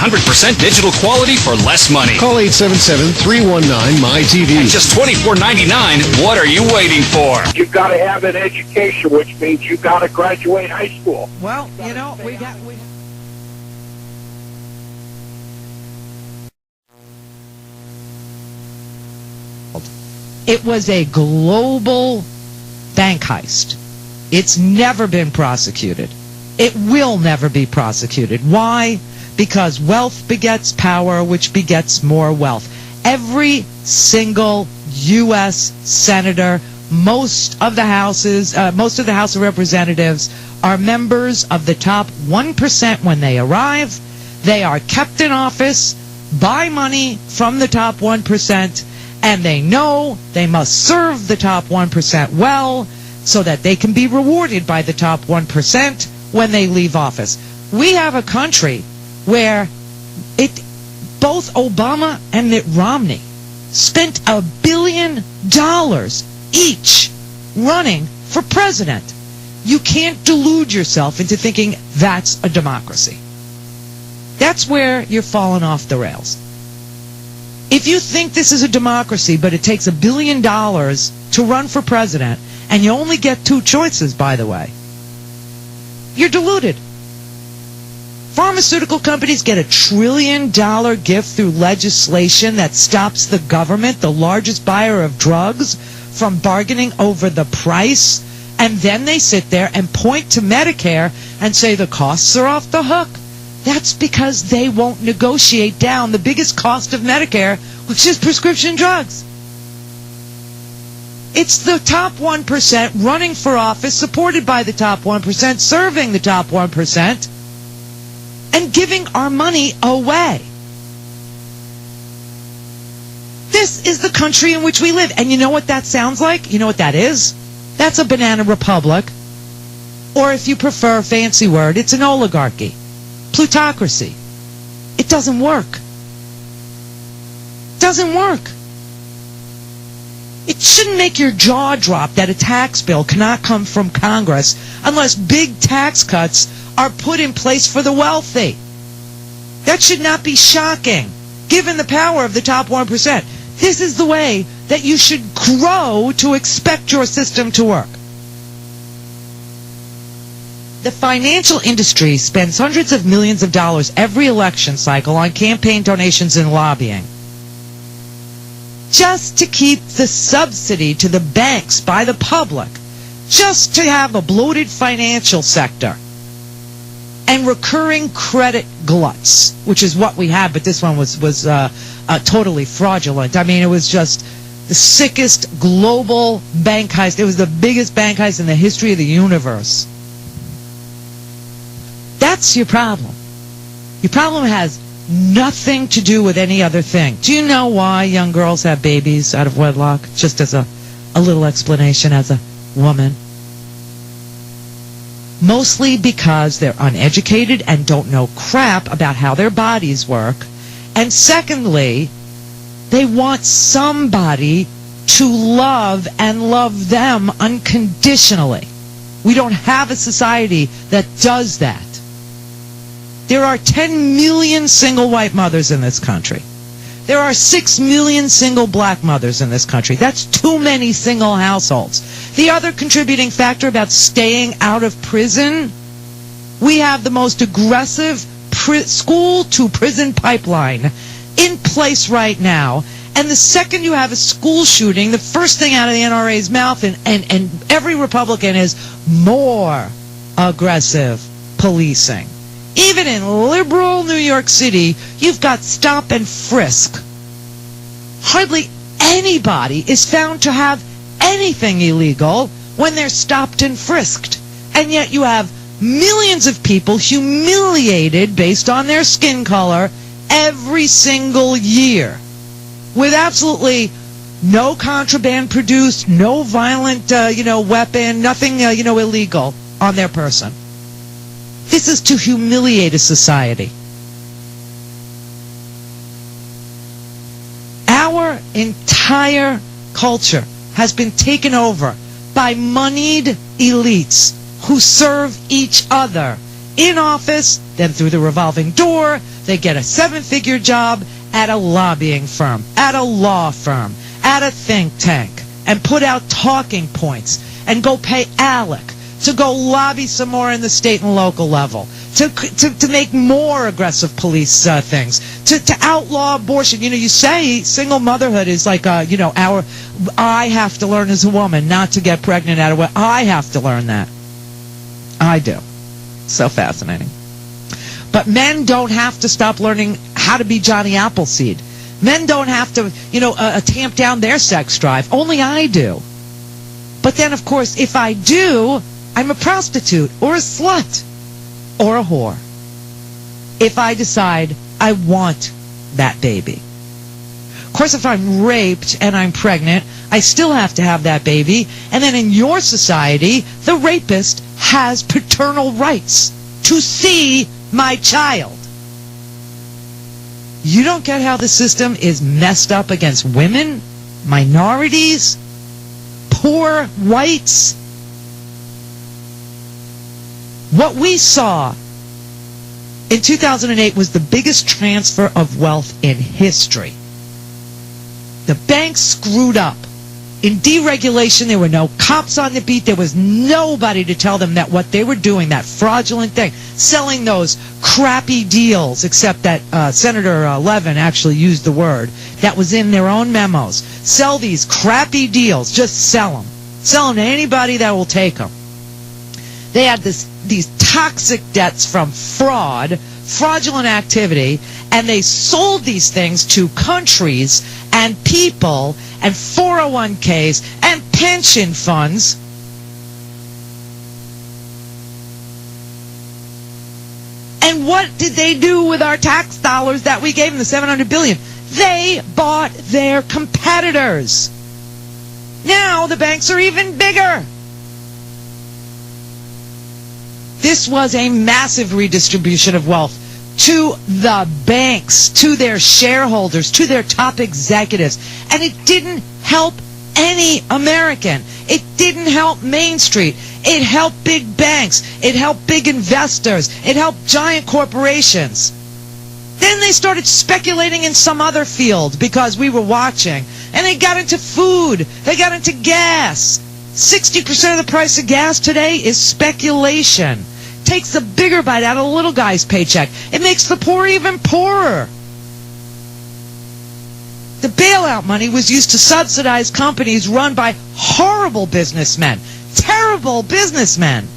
digital quality for less money. Call 877-319-MY-TV. At just $24.99, what are you waiting for? You've got to have an education, which means you've got to graduate high school. Well, you know, It was a global bank heist. It's never been prosecuted. It will never be prosecuted. Why? Because wealth begets power, which begets more wealth. Every single U.S. senator, most of the House of Representatives are members of the top 1% when they arrive. They are kept in office by money from the top 1%. And they know they must serve the top 1% well so that they can be rewarded by the top 1% when they leave office. We have a country where both Obama and Mitt Romney spent $1 billion each running for president. You can't delude yourself into thinking that's a democracy. That's where you're falling off the rails. If you think this is a democracy, but it takes $1 billion to run for president, and you only get 2 choices, by the way, you're deluded. Pharmaceutical companies get $1 trillion gift through legislation that stops the government, the largest buyer of drugs, from bargaining over the price, and then they sit there and point to Medicare and say the costs are off the hook. That's because they won't negotiate down the biggest cost of Medicare, which is prescription drugs. It's the top 1% running for office, supported by the top 1%, serving the top 1%, and giving our money away. This is the country in which we live. And you know what that sounds like? You know what that is? That's a banana republic. Or if you prefer a fancy word, it's an oligarchy. Plutocracy. It doesn't work. Doesn't work. It shouldn't make your jaw drop that a tax bill cannot come from Congress unless big tax cuts are put in place for the wealthy. That should not be shocking, given the power of the top 1%. This is the way that you should grow to expect your system to work. The financial industry spends hundreds of millions of dollars every election cycle on campaign donations and lobbying, just to keep the subsidy to the banks by the public, just to have a bloated financial sector and recurring credit gluts, which is what we have, but this one was totally fraudulent. I mean, it was just the sickest global bank heist. It was the biggest bank heist in the history of the universe. That's your problem. Your problem has nothing to do with any other thing. Do you know why young girls have babies out of wedlock? Just as a little explanation as a woman. Mostly because they're uneducated and don't know crap about how their bodies work. And secondly, they want somebody to love and love them unconditionally. We don't have a society that does that. There are 10 million single white mothers in this country. There are 6 million single black mothers in this country. That's too many single households. The other contributing factor about staying out of prison, we have the most aggressive school-to-prison pipeline in place right now. And the second you have a school shooting, the first thing out of the NRA's mouth and every Republican is more aggressive policing. Even in liberal New York City, you've got stop and frisk. Hardly anybody is found to have anything illegal when they're stopped and frisked. And yet you have millions of people humiliated based on their skin color every single year, with absolutely no contraband produced, no violent, weapon, nothing, illegal on their person. This is to humiliate a society. Our entire culture has been taken over by moneyed elites who serve each other in office, then through the revolving door, they get a 7-figure job at a lobbying firm, at a law firm, at a think tank, and put out talking points, and go pay Alec to go lobby some more in the state and local level, to make more aggressive police things, to outlaw abortion. You say single motherhood is like, I have to learn as a woman not to get pregnant out of wedlock. I have to learn that. I do. So fascinating. But men don't have to stop learning how to be Johnny Appleseed. Men don't have to, tamp down their sex drive. Only I do. But then, of course, if I do, I'm a prostitute or a slut or a whore. If I decide I want that baby. Of course, if I'm raped and I'm pregnant, I still have to have that baby. And then in your society, the rapist has paternal rights to see my child. You don't get how the system is messed up against women, minorities, poor whites. What we saw in 2008 was the biggest transfer of wealth in history. The banks screwed up. In deregulation, there were no cops on the beat. There was nobody to tell them that what they were doing, that fraudulent thing, selling those crappy deals, except that Senator Levin actually used the word, that was in their own memos. Sell these crappy deals. Just sell them. Sell them to anybody that will take them. They had these toxic debts from fraudulent activity, and they sold these things to countries and people and 401ks and pension funds. And what did they do with our tax dollars that we gave them, the $700 billion? They bought their competitors. Now the banks are even bigger. This was a massive redistribution of wealth to the banks, to their shareholders, to their top executives. And it didn't help any American. It didn't help Main Street. It helped big banks. It helped big investors. It helped giant corporations. Then they started speculating in some other field because we were watching. And they got into food. They got into gas. 60% of the price of gas today is speculation. Takes the bigger bite out of the little guy's paycheck. It makes the poor even poorer. The bailout money was used to subsidize companies run by horrible businessmen, terrible businessmen.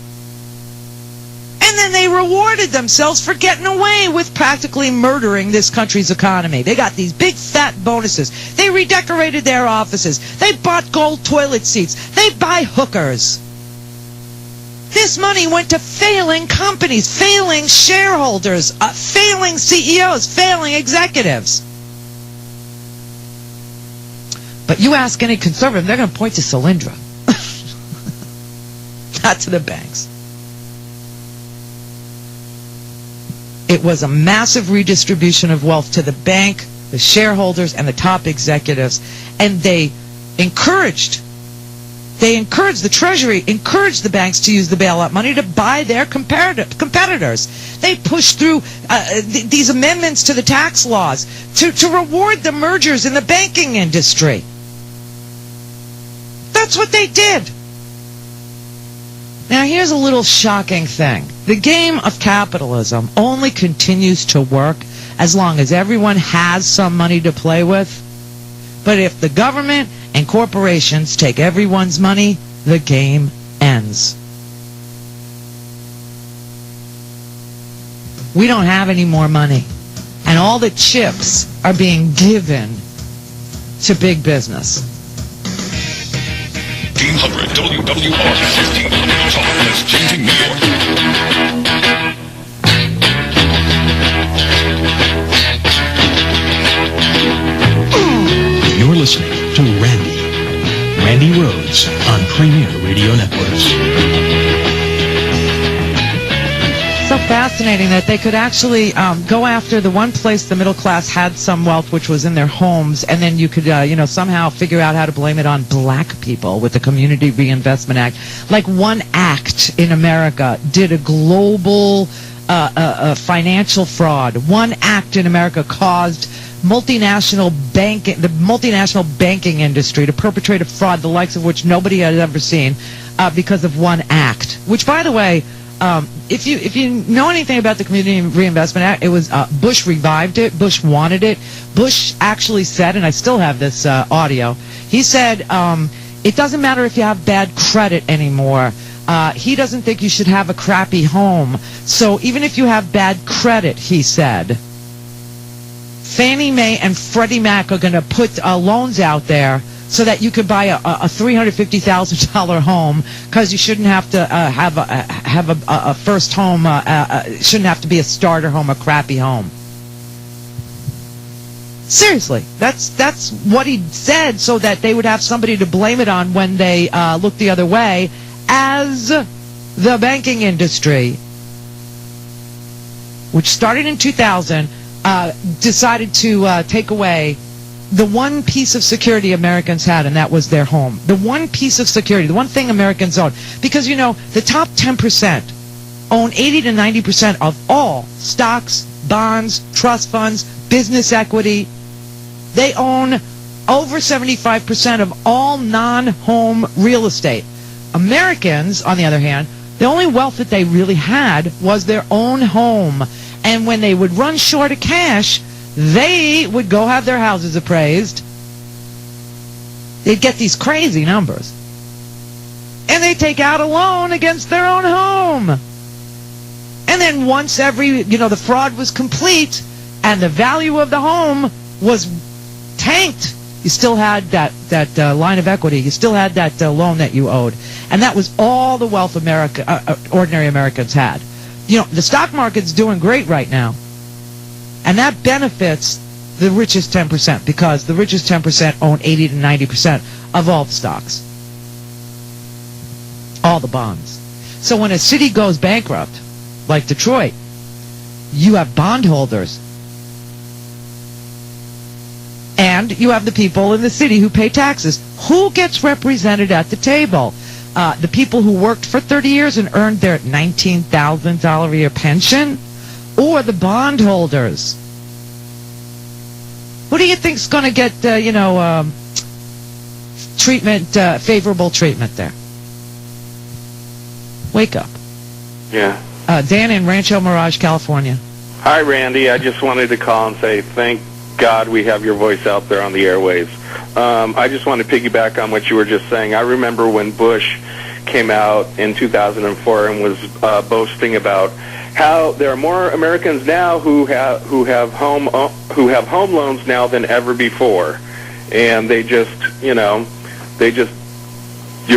And then they rewarded themselves for getting away with practically murdering this country's economy. They got these big fat bonuses. They redecorated their offices. They bought gold toilet seats. They buy hookers. This money went to failing companies, failing shareholders, failing CEOs, failing executives. But you ask any conservative, they're going to point to Solyndra. Not to the banks. It was a massive redistribution of wealth to the bank, the shareholders, and the top executives. And they encouraged They encouraged, the Treasury encouraged the banks to use the bailout money to buy their competitors. They pushed through these amendments to the tax laws to reward the mergers in the banking industry. That's what they did. Now, here's a little shocking thing. The game of capitalism only continues to work as long as everyone has some money to play with. But if the government and corporations take everyone's money, the game ends. We don't have any more money. And all the chips are being given to big business. 1500 WWRL 1500 Talk that's changing New York. You're listening to Randi Rhodes on Premier Radio Networks. So fascinating that they could actually go after the one place the middle class had some wealth, which was in their homes, and then you could, somehow figure out how to blame it on black people with the Community Reinvestment Act. Like one act in America did a global financial fraud. One act in America caused the multinational banking industry to perpetrate a fraud the likes of which nobody had ever seen because of one act. Which, by the way, if you know anything about the Community Reinvestment Act, it was Bush revived it. Bush wanted it. Bush actually said, and I still have this audio, he said it doesn't matter if you have bad credit anymore. He doesn't think you should have a crappy home. So even if you have bad credit, he said, Fannie Mae and Freddie Mac are going to put loans out there so that you could buy a $350,000 home, because you shouldn't have to have a first home. Shouldn't have to be a starter home, a crappy home. Seriously, that's what he said, so that they would have somebody to blame it on when they look the other way, as the banking industry, which started in 2000, decided to take away the one piece of security Americans had, and that was their home. The one piece of security, the one thing Americans own. Because, the top 10% own 80 to 90% of all stocks, bonds, trust funds, business equity. They own over 75% of all non-home real estate. Americans, on the other hand, the only wealth that they really had was their own home. And when they would run short of cash, they would go have their houses appraised. They'd get these crazy numbers. And they'd take out a loan against their own home. And then once the fraud was complete and the value of the home was tanked, you still had that line of equity. You still had that loan that you owed. And that was all the wealth ordinary Americans had. The stock market's doing great right now. And that benefits the richest 10%, because the richest 10% own 80 to 90% of all the stocks, all the bonds. So when a city goes bankrupt, like Detroit, you have bondholders. And you have the people in the city who pay taxes. Who gets represented at the table? The people who worked for 30 years and earned their $19,000 a year pension? Or the bondholders? Who do you think's going to get, favorable treatment there? Wake up. Yeah. Dan in Rancho Mirage, California. Hi, Randy. I just wanted to call and say thank God we have your voice out there on the airwaves. I just want to piggyback on what you were just saying. I remember when Bush came out in 2004 and was boasting about how there are more Americans now who have home loans now than ever before, and you're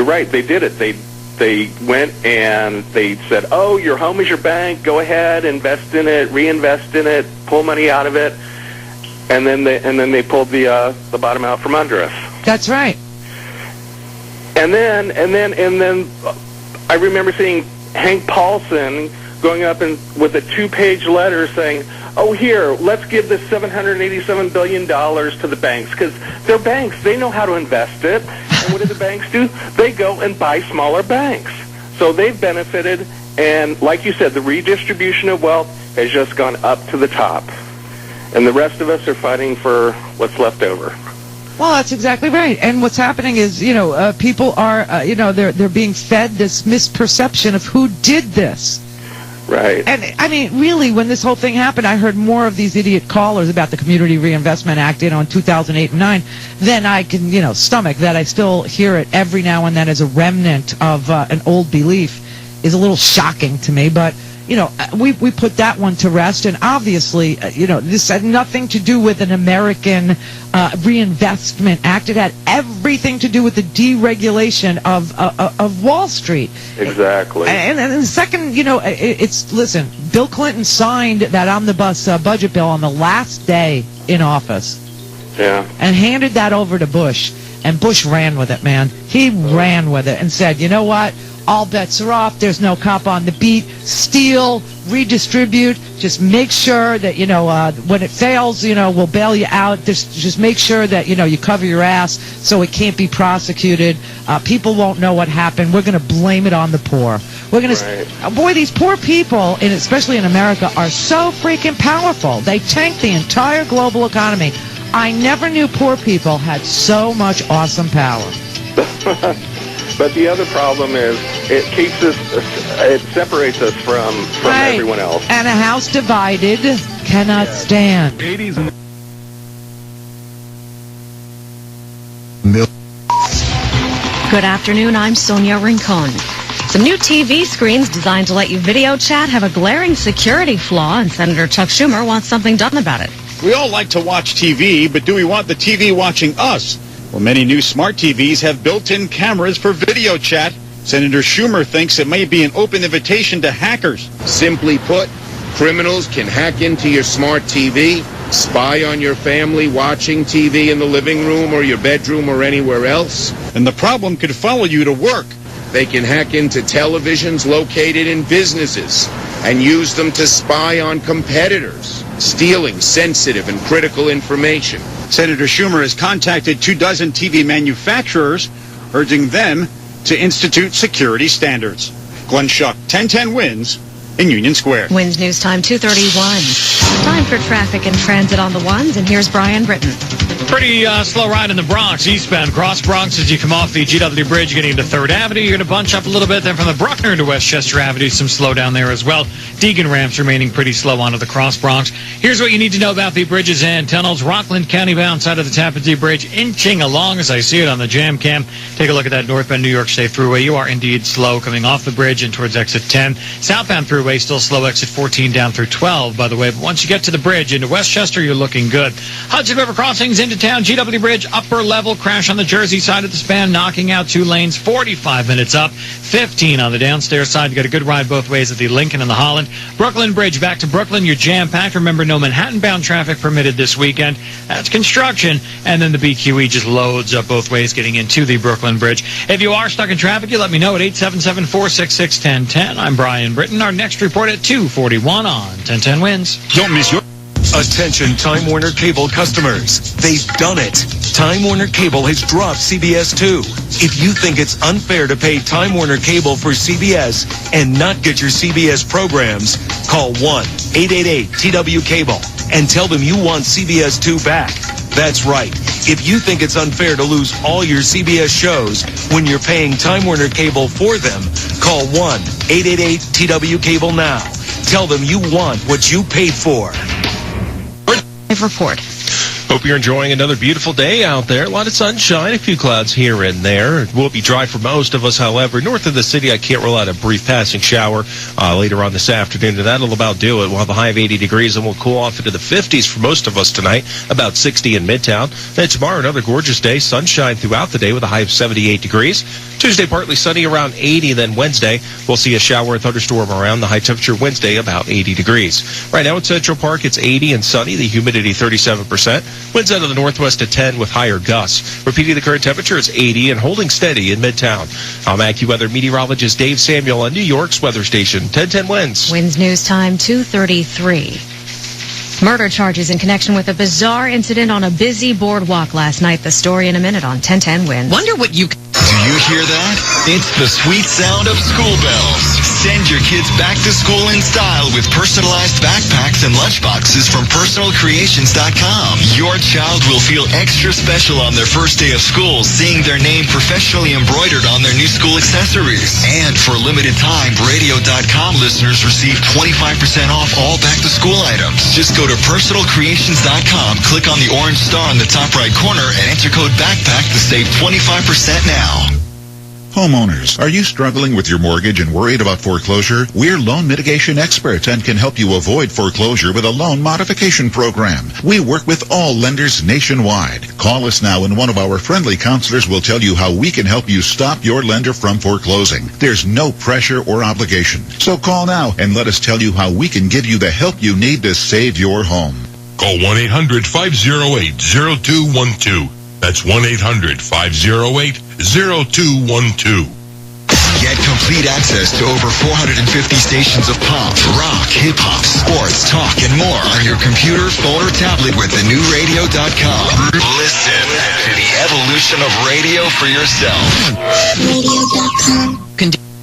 right, they did it. They went and they said, "Oh, your home is your bank. Go ahead, invest in it, reinvest in it, pull money out of it," and then they pulled the bottom out from under us. That's right. And then I remember seeing Hank Paulson going up with a 2-page letter saying, oh, here, let's give this $787 billion to the banks, because they're banks. They know how to invest it. And what do the banks do? They go and buy smaller banks. So they've benefited, and like you said, the redistribution of wealth has just gone up to the top. And the rest of us are fighting for what's left over. Well, that's exactly right. And what's happening is, people are, they're being fed this misperception of who did this. Right. And, I mean, really, when this whole thing happened, I heard more of these idiot callers about the Community Reinvestment Act, in 2008 and 9 than I can, stomach. That I still hear it every now and then as a remnant of an old belief is a little shocking to me. But, we put that one to rest. And obviously, this had nothing to do with an American Reinvestment Act. It had everything to do with the deregulation of Wall Street. Exactly. And the second, listen, Bill Clinton signed that omnibus budget bill on the last day in office. Yeah. And handed that over to Bush. And Bush ran with it, man. He ran with it and said, you know what? All bets are off. There's no cop on the beat. Steal, redistribute. Just make sure that, when it fails, we'll bail you out. Just make sure that, you cover your ass so it can't be prosecuted. People won't know what happened. We're going to blame it on the poor. We're going to... Boy, these poor people, and especially in America, are so freaking powerful. They tanked the entire global economy. I never knew poor people had so much awesome power. But the other problem is it keeps us, it separates us from everyone else. And a house divided cannot stand. Good afternoon, I'm Sonia Rincon. Some new TV screens designed to let you video chat have a glaring security flaw, and Senator Chuck Schumer wants something done about it. We all like to watch TV, but do we want the TV watching us? Well, many new smart TVs have built-in cameras for video chat. Senator Schumer thinks it may be an open invitation to hackers. Simply put, criminals can hack into your smart TV, spy on your family watching TV in the living room or your bedroom or anywhere else. And the problem could follow you to work. They can hack into televisions located in businesses and use them to spy on competitors, stealing sensitive and critical information. Senator Schumer has contacted 24 TV manufacturers, urging them to institute security standards. Glenn Schuck, 1010 Wins in Union Square. Wins News Time 2:31. Time for traffic and transit on the ones, and here's Brian Britton. Pretty slow ride in the Bronx, eastbound cross Bronx as you come off the GW Bridge getting into 3rd Avenue. You're going to bunch up a little bit. Then from the Bruckner to Westchester Avenue, some slow down there as well. Deegan ramps remaining pretty slow onto the cross Bronx. Here's what you need to know about the bridges and tunnels. Rockland County bound side of the Tappan Zee Bridge inching along as I see it on the jam cam. Take a look at that northbound New York State Thruway. You are indeed slow coming off the bridge and towards exit 10. Southbound Thruway still slow, exit 14 down through 12, by the way. But once you get to the bridge into Westchester, you're looking good. Hudson River crossings into town. GW Bridge, upper level crash on the Jersey side of the span, knocking out 2 lanes, 45 minutes up, 15 on the downstairs side. You got a good ride both ways at the Lincoln and the Holland. Brooklyn Bridge, back to Brooklyn, you're jam-packed. Remember, no Manhattan-bound traffic permitted this weekend. That's construction. And then the BQE just loads up both ways getting into the Brooklyn Bridge. If you are stuck in traffic, you let me know at 877-466-1010. I'm Brian Britton. Our next report at 2:41 on 1010 Wins. Don't miss your... Attention Time Warner Cable customers. They've done it. Time Warner Cable has dropped CBS 2. If you think it's unfair to pay Time Warner Cable for CBS and not get your CBS programs, call 1-888-TW-CABLE and tell them you want CBS 2 back. That's right. If you think it's unfair to lose all your CBS shows when you're paying Time Warner Cable for them, call 1-888-TW-CABLE now. Tell them you want what you paid for. Report. Hope you're enjoying another beautiful day out there. A lot of sunshine, a few clouds here and there. It will be dry for most of us, however. North of the city, I can't rule out a brief passing shower later on this afternoon, and that'll about do it. We'll have a high of 80 degrees, and we'll cool off into the 50s for most of us tonight, about 60 in Midtown. Then tomorrow, another gorgeous day, sunshine throughout the day with a high of 78 degrees. Tuesday, partly sunny around 80. Then Wednesday, we'll see a shower or thunderstorm around. The high temperature Wednesday, about 80 degrees. Right now at Central Park, it's 80 and sunny. The humidity 37%. Winds out of the northwest at 10 with higher gusts. Repeating the current temperature, it's 80 and holding steady in Midtown. I'm AccuWeather meteorologist Dave Samuel on New York's weather station. 1010 Winds. Winds News Time 2:33. Murder charges in connection with a bizarre incident on a busy boardwalk last night. The story in a minute on 1010 Wins. Wonder what you... Do you hear that? It's the sweet sound of school bells. Send your kids back to school in style with personalized backpacks and lunchboxes from personalcreations.com. Your child will feel extra special on their first day of school seeing their name professionally embroidered on their new school accessories. And for a limited time, radio.com listeners receive 25% off all back-to-school items. Just go to personalcreations.com, click on the orange star in the top right corner, and enter code BACKPACK to save 25% now. Homeowners, are you struggling with your mortgage and worried about foreclosure? We're loan mitigation experts and can help you avoid foreclosure with a loan modification program. We work with all lenders nationwide. Call us now and one of our friendly counselors will tell you how we can help you stop your lender from foreclosing. There's no pressure or obligation. So call now and let us tell you how we can give you the help you need to save your home. Call 1-800-508-0212. That's 1-800-508-0212. Get complete access to over 450 stations of pop, rock, hip-hop, sports, talk, and more on your computer, phone, or tablet with the new radio.com. Listen to the evolution of radio for yourself. Radio.com.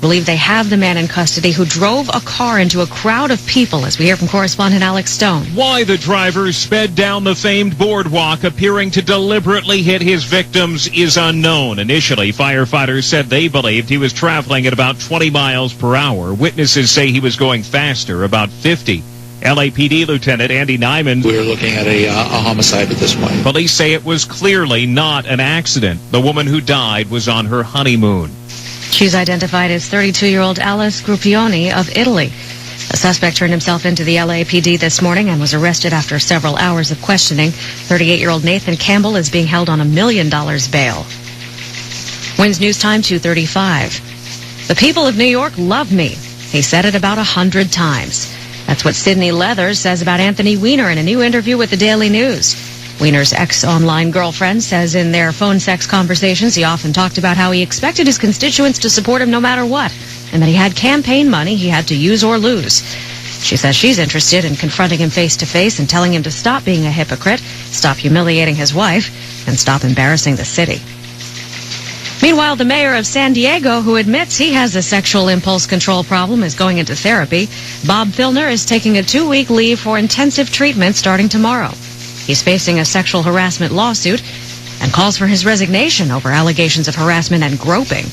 Believe they have the man in custody who drove a car into a crowd of people, as we hear from correspondent Alex Stone. Why the driver sped down the famed boardwalk, appearing to deliberately hit his victims, is unknown. Initially, firefighters said they believed he was traveling at about 20 miles per hour. Witnesses say he was going faster, about 50. LAPD Lieutenant Andy Nyman. We're looking at a homicide at this point. Police say it was clearly not an accident. The woman who died was on her honeymoon. She's identified as 32-year-old Alice Gruppioni of Italy. The suspect turned himself into the LAPD this morning and was arrested after several hours of questioning. 38-year-old Nathan Campbell is being held on $1 million bail. Wins News Time 2:35. The people of New York love me. He said it about 100 times. That's what Sidney Leathers says about Anthony Weiner in a new interview with the Daily News. Weiner's ex-online girlfriend says in their phone sex conversations he often talked about how he expected his constituents to support him no matter what, and that he had campaign money he had to use or lose. She says she's interested in confronting him face-to-face and telling him to stop being a hypocrite, stop humiliating his wife, and stop embarrassing the city. Meanwhile, the mayor of San Diego, who admits he has a sexual impulse control problem, is going into therapy. Bob Filner is taking a 2-week leave for intensive treatment starting tomorrow. He's facing a sexual harassment lawsuit and calls for his resignation over allegations of harassment and groping.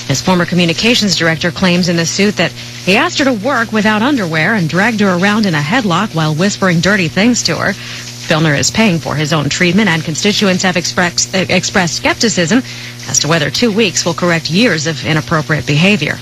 His former communications director claims in the suit that he asked her to work without underwear and dragged her around in a headlock while whispering dirty things to her. Filner is paying for his own treatment, and constituents have expressed skepticism as to whether 2 weeks will correct years of inappropriate behavior.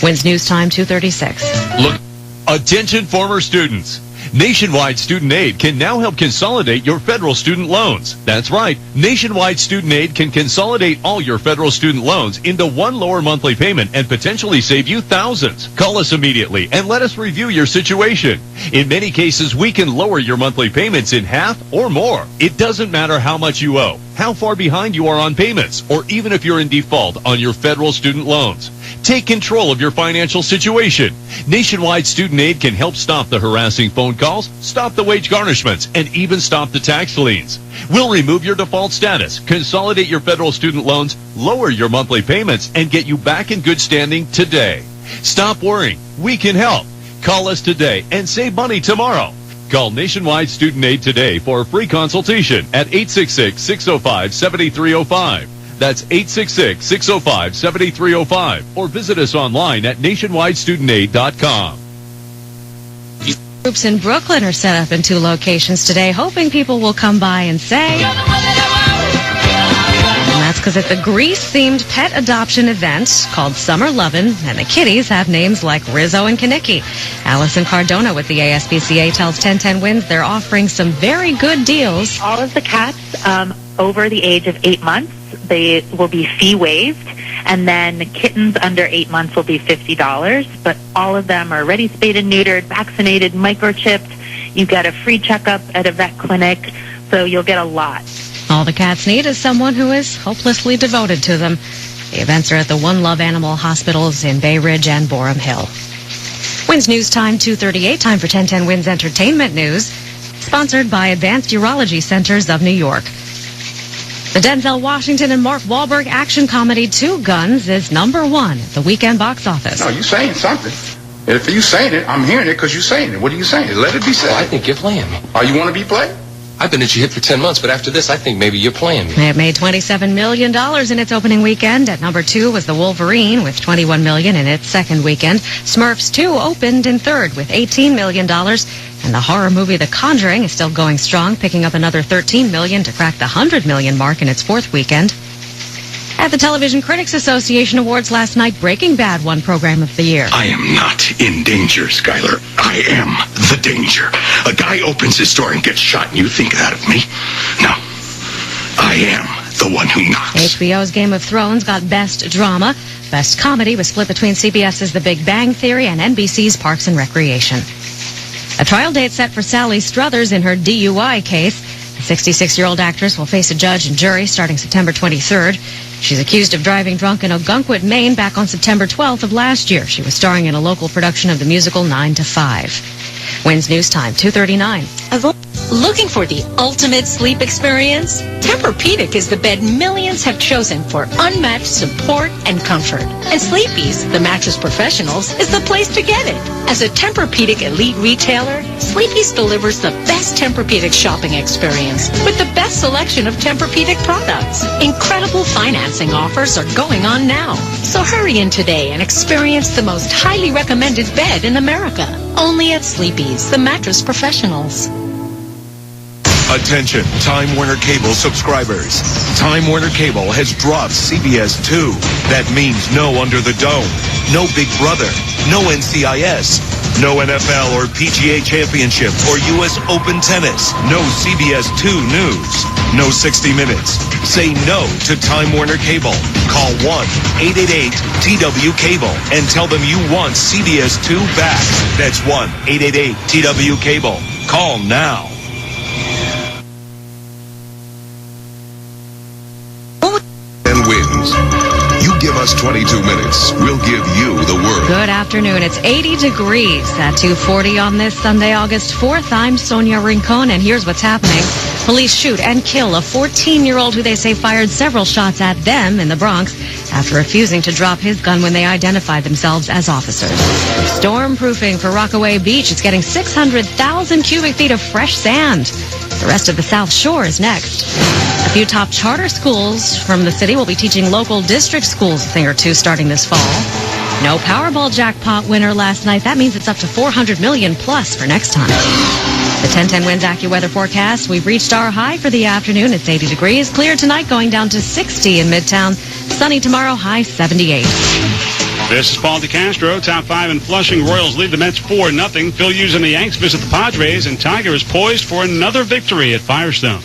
Wins News Time 2:36. Look, attention former students. Nationwide Student Aid can now help consolidate your federal student loans. That's right. Nationwide Student Aid can consolidate all your federal student loans into one lower monthly payment and potentially save you thousands. Call us immediately and let us review your situation. In many cases, we can lower your monthly payments in half or more. It doesn't matter how much you owe, how far behind you are on payments, or even if you're in default on your federal student loans. Take control of your financial situation. Nationwide Student Aid can help stop the harassing phone calls, stop the wage garnishments, and even stop the tax liens. We'll remove your default status, consolidate your federal student loans, lower your monthly payments, and get you back in good standing today. Stop worrying. We can help. Call us today and save money tomorrow. Call Nationwide Student Aid today for a free consultation at 866-605-7305. That's 866-605-7305. Or visit us online at nationwidestudentaid.com. Groups in Brooklyn are set up in 2 locations today, hoping people will come by and say... And that's because it's a Grease-themed pet adoption event called Summer Lovin', and the kitties have names like Rizzo and Kaniki. Allison Cardona with the ASPCA tells 1010 Wins they're offering some very good deals. All of the cats over the age of 8 months, they will be fee waived, and then kittens under 8 months will be $50, but all of them are already spayed and neutered, vaccinated, microchipped. You get a free checkup at a vet clinic, so you'll get a lot. All the cats need is someone who is hopelessly devoted to them. The events are at the One Love Animal Hospitals in Bay Ridge and Borum Hill. Wins News Time 2:38, time for 1010 Wins Entertainment News. Sponsored by Advanced Urology Centers of New York. The Denzel Washington and Mark Wahlberg action comedy Two Guns is #1 at the weekend box office. No, you saying something. If you saying it, I'm hearing it because you're saying it. What are you saying? Let it be said. Well, I think you're playing me. Oh, you want to be played? I've been at your hip for 10 months, but after this, I think maybe you're playing me. It made $27 million in its opening weekend. At #2 was The Wolverine with $21 million in its second weekend. Smurfs 2 opened in third with $18 million. And the horror movie The Conjuring is still going strong, picking up another $13 million to crack the $100 million mark in its fourth weekend. At the Television Critics Association Awards last night, Breaking Bad won Program of the Year. I am not in danger, Skyler. I am the danger. A guy opens his door and gets shot, and you think that of me? No. I am the one who knocks. HBO's Game of Thrones got Best Drama. Best Comedy was split between CBS's The Big Bang Theory and NBC's Parks and Recreation. A trial date set for Sally Struthers in her DUI case. The 66-year-old actress will face a judge and jury starting September 23rd. She's accused of driving drunk in Ogunquit, Maine back on September 12th of last year. She was starring in a local production of the musical 9 to 5. Wins News Time, 2:39. Looking for the ultimate sleep experience? Tempur-Pedic is the bed millions have chosen for unmatched support and comfort. And Sleepy's, the mattress professionals, is the place to get it. As a Tempur-Pedic elite retailer, Sleepy's delivers the best Tempur-Pedic shopping experience with the best selection of Tempur-Pedic products. Incredible financing offers are going on now. So hurry in today and experience the most highly recommended bed in America. Only at Sleepy's, the mattress professionals. Attention, Time Warner Cable subscribers. Time Warner Cable has dropped CBS 2. That means no Under the Dome, no Big Brother, no NCIS, no NFL or PGA Championship or U.S. Open Tennis, no CBS 2 News, no 60 Minutes. Say no to Time Warner Cable. Call 1-888-TW-CABLE and tell them you want CBS 2 back. That's 1-888-TW-CABLE. Call now. And wins. You give us 22 minutes, we'll give you the word. Good afternoon. It's 80 degrees at 2:40 on this Sunday, August 4th. I'm Sonia Rincon, and here's what's happening. Police shoot and kill a 14-year-old who they say fired several shots at them in the Bronx after refusing to drop his gun when they identified themselves as officers. Stormproofing for Rockaway Beach. It's getting 600,000 cubic feet of fresh sand. The rest of the South Shore is next. A few top charter schools from the city will be teaching local district schools a thing or two starting this fall. No Powerball jackpot winner last night. That means it's up to $400 million plus for next time. The 1010 Winds AccuWeather forecast. We've reached our high for the afternoon. It's 80 degrees. Clear tonight, going down to 60 in Midtown. Sunny tomorrow, high 78. This is Paul DeCastro. Top 5 in Flushing. Royals lead the Mets 4-0. Phil Hughes and the Yanks visit the Padres, and Tiger is poised for another victory at Firestone.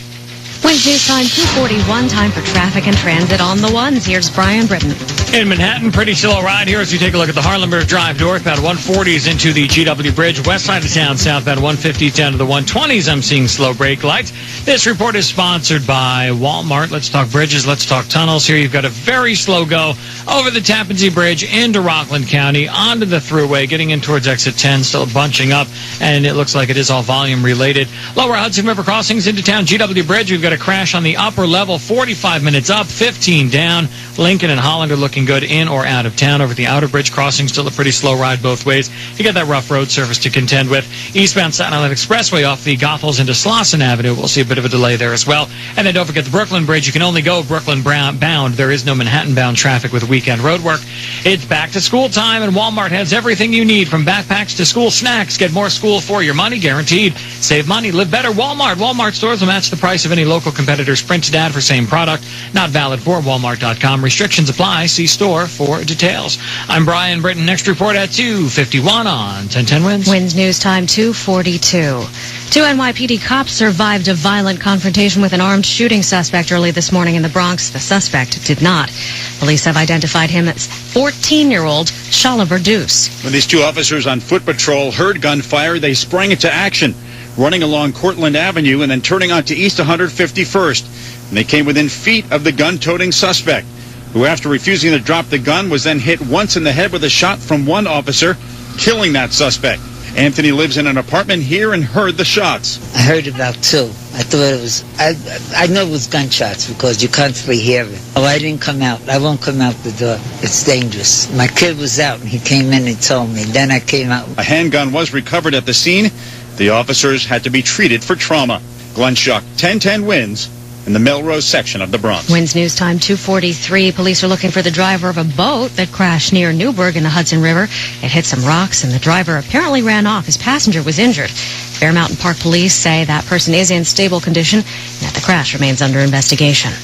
Winds News Time 2:41. Time for traffic and transit on the ones. Here's Brian Britton. In Manhattan, pretty slow ride here as we take a look at the Harlem Drive northbound 140s into the GW Bridge. West side of town, southbound 150s down to the 120s. I'm seeing slow brake lights. This report is sponsored by Walmart. Let's talk bridges. Let's talk tunnels. Here you've got a very slow go over the Tappan Zee Bridge into Rockland County, onto the thruway, getting in towards exit 10, still bunching up, and it looks like it is all volume related. Lower Hudson River crossings into town, GW Bridge. We've got a crash on the upper level, 45 minutes up, 15 down. Lincoln and Holland are looking good in or out of town. Over the outer bridge crossing, still a pretty slow ride both ways. You got that rough road surface to contend with. Eastbound Staten Island Expressway off the Goethals into Slauson Avenue. We'll see a bit of a delay there as well. And then don't forget the Brooklyn Bridge. You can only go Brooklyn bound. There is no Manhattan bound traffic with weekend road work. It's back to school time, and Walmart has everything you need, from backpacks to school snacks. Get more school for your money, guaranteed. Save money, live better. Walmart. Walmart stores will match the price of any local competitor's printed ad for same product. Not valid for Walmart.com. Restrictions apply. See store for details. I'm Brian Britton. Next report at 2:51 on 1010 Winds. Winds News Time 2:42. Two NYPD cops survived a violent confrontation with an armed shooting suspect early this morning in the Bronx. The suspect did not. Police have identified him as 14-year-old Shaliver Deuce. When these two officers on foot patrol heard gunfire, they sprang into action, running along Cortlandt Avenue and then turning onto East 151st. And they came within feet of the gun-toting suspect, who, after refusing to drop the gun, was then hit once in the head with a shot from one officer, killing that suspect. Anthony lives in an apartment here and heard the shots. I heard about two. I thought it was, I know it was gunshots because you constantly hear it. Oh, I didn't come out. I won't come out the door. It's dangerous. My kid was out and he came in and told me. Then I came out. A handgun was recovered at the scene. The officers had to be treated for trauma. Glenn Schuck, 1010 Wins in the Melrose section of the Bronx. Wins News Time 2:43. Police are looking for the driver of a boat that crashed near Newburgh in the Hudson River. It hit some rocks and the driver apparently ran off. His passenger was injured. Fair Mountain Park police say that person is in stable condition and that the crash remains under investigation.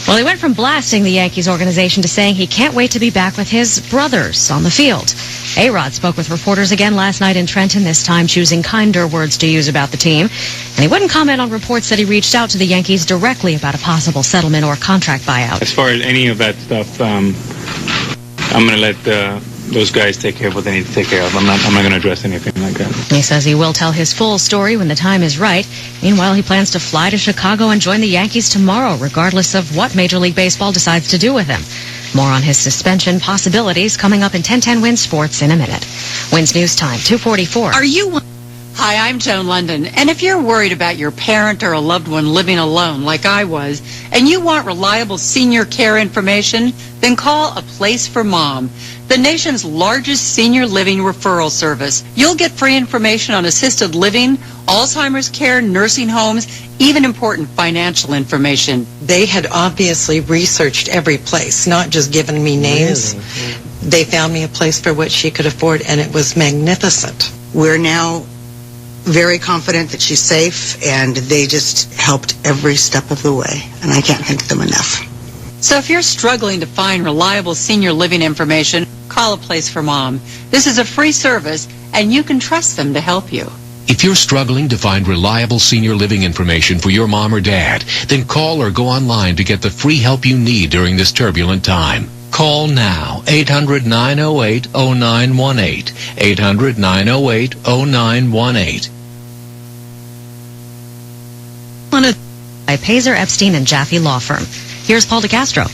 Well, he went from blasting the Yankees organization to saying he can't wait to be back with his brothers on the field. A-Rod spoke with reporters again last night in Trenton, this time choosing kinder words to use about the team. And he wouldn't comment on reports that he reached out to the Yankees directly about a possible settlement or contract buyout. As far as any of that stuff, I'm going to let those guys take care of what they need to take care of. I'm not going to address anything like that. He says he will tell his full story when the time is right. Meanwhile, he plans to fly to Chicago and join the Yankees tomorrow, regardless of what Major League Baseball decides to do with him. More on his suspension possibilities coming up in 1010 Wins Sports in a minute. Wins News Time, 2:44. Are you... Hi, I'm Joan London, and if you're worried about your parent or a loved one living alone like I was, and you want reliable senior care information, then call A Place for Mom, the nation's largest senior living referral service. You'll get free information on assisted living, Alzheimer's care, nursing homes, even important financial information. They had obviously researched every place, not just given me names. Really? They found me a place for what she could afford, and it was magnificent. We're now very confident that she's safe, and they just helped every step of the way, and I can't thank them enough. So if you're struggling to find reliable senior living information, call A Place for Mom. This is a free service, and you can trust them to help you. If you're struggling to find reliable senior living information for your mom or dad, then call or go online to get the free help you need during this turbulent time. Call now, 800-908-0918, 800-908-0918. By Pazer, Epstein, and Jaffe Law Firm. Here's Paul DeCastro.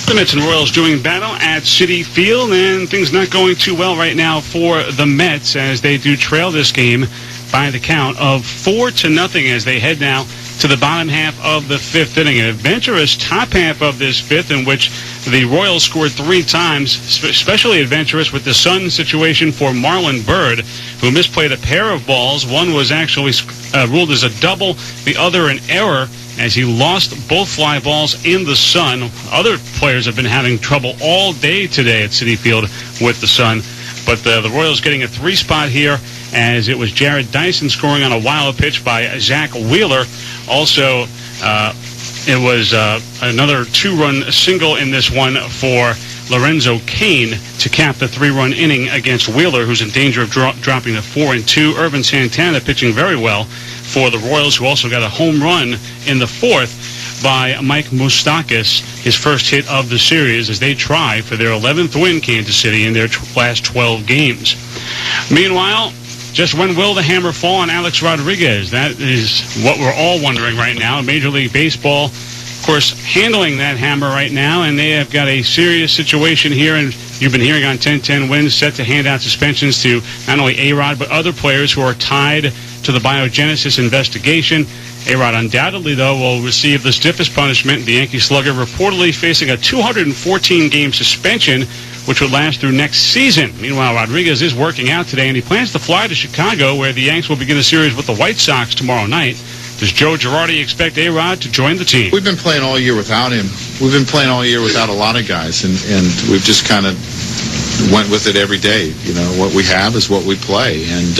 The Mets and Royals doing battle at Citi Field, and things not going too well right now for the Mets as they do trail this game by the count of 4-0 as they head now to the bottom half of the fifth inning. An adventurous top half of this fifth in which the Royals scored 3 times, especially adventurous with the sun situation for Marlon Byrd, who misplayed a pair of balls. One was actually ruled as a double, the other an error, as he lost both fly balls in the sun. Other players have been having trouble all day today at Citi Field with the sun. But the Royals getting a 3-spot here, as it was Jared Dyson scoring on a wild pitch by Zach Wheeler. Also, it was another 2-run single in this one for Lorenzo Cain to cap the 3-run inning against Wheeler, who's in danger of dropping to 4-2. Irvin Santana pitching very well for the Royals, who also got a home run in the fourth by Mike Moustakas, his first hit of the series, as they try for their 11th win, Kansas City, in their last 12 games. Meanwhile, just when will the hammer fall on Alex Rodriguez? That is what we're all wondering right now. Major League Baseball, of course, handling that hammer right now, and they have got a serious situation here, and you've been hearing on 1010 Wins set to hand out suspensions to not only A-Rod, but other players who are tied to the biogenesis investigation. A-Rod undoubtedly, though, will receive the stiffest punishment. The Yankee slugger reportedly facing a 214-game suspension, which would last through next season. Meanwhile, Rodriguez is working out today, and he plans to fly to Chicago, where the Yanks will begin a series with the White Sox tomorrow night. Does Joe Girardi expect A-Rod to join the team? We've been playing all year without him. We've been playing all year without a lot of guys, and we've just kind of went with it every day. You know, what we have is what we play, and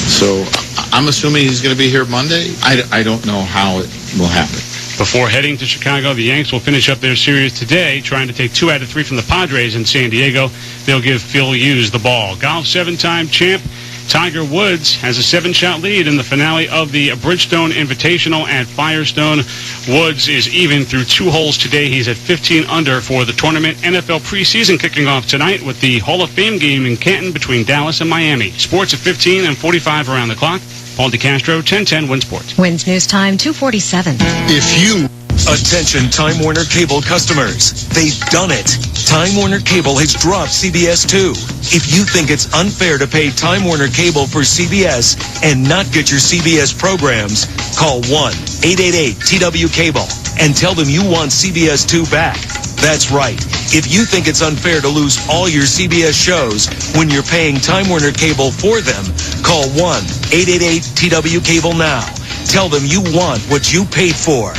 so I'm assuming he's going to be here Monday. I don't know how it will happen. Before heading to Chicago, the Yanks will finish up their series today, trying to take 2 out of 3 from the Padres in San Diego. They'll give Phil Hughes the ball. Golf 7-time champ Tiger Woods has a 7-shot lead in the finale of the Bridgestone Invitational at Firestone. Woods is even through 2 holes today. He's at 15 under for the tournament. NFL preseason kicking off tonight with the Hall of Fame game in Canton between Dallas and Miami. Sports at 15 and 45 around the clock. Paul DeCastro, 1010 Win Sports. Wins News Time, 2:47. If you Attention Time Warner Cable customers. They've done it. Time Warner Cable has dropped CBS 2. If you think it's unfair to pay Time Warner Cable for CBS and not get your CBS programs, call 1-888-TW-CABLE and tell them you want CBS 2 back. That's right. If you think it's unfair to lose all your CBS shows when you're paying Time Warner Cable for them, call 1-888-TW-CABLE now. Tell them you want what you paid for.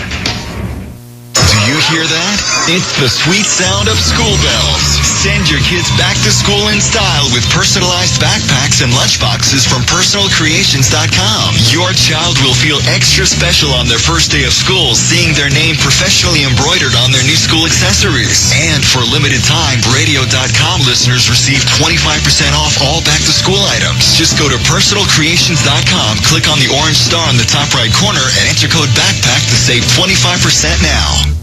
Do you hear that? It's the sweet sound of school bells. Send your kids back to school in style with personalized backpacks and lunchboxes from personalcreations.com. Your child will feel extra special on their first day of school seeing their name professionally embroidered on their new school accessories. And for limited time, radio.com listeners receive 25% off all back-to-school items. Just go to personalcreations.com, click on the orange star in the top right corner, and enter code BACKPACK to save 25% now.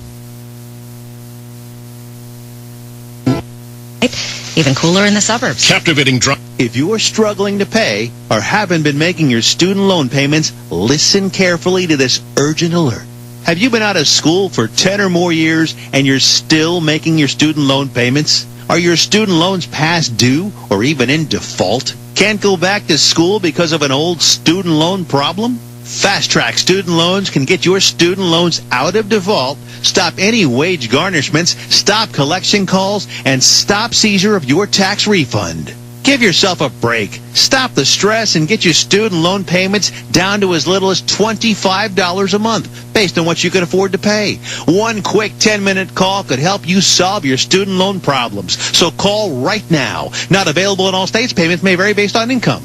Even cooler in the suburbs. Captivating drama. If you are struggling to pay or haven't been making your student loan payments, listen carefully to this urgent alert. Have you been out of school for 10 or more years and you're still making your student loan payments? Are your student loans past due or even in default? Can't go back to school because of an old student loan problem? Fast Track Student Loans can get your student loans out of default, stop any wage garnishments, stop collection calls, and stop seizure of your tax refund. Give yourself a break. Stop the stress and get your student loan payments down to as little as $25 a month, based on what you can afford to pay. One quick 10-minute call could help you solve your student loan problems. So call right now. Not available in all states. Payments may vary based on income.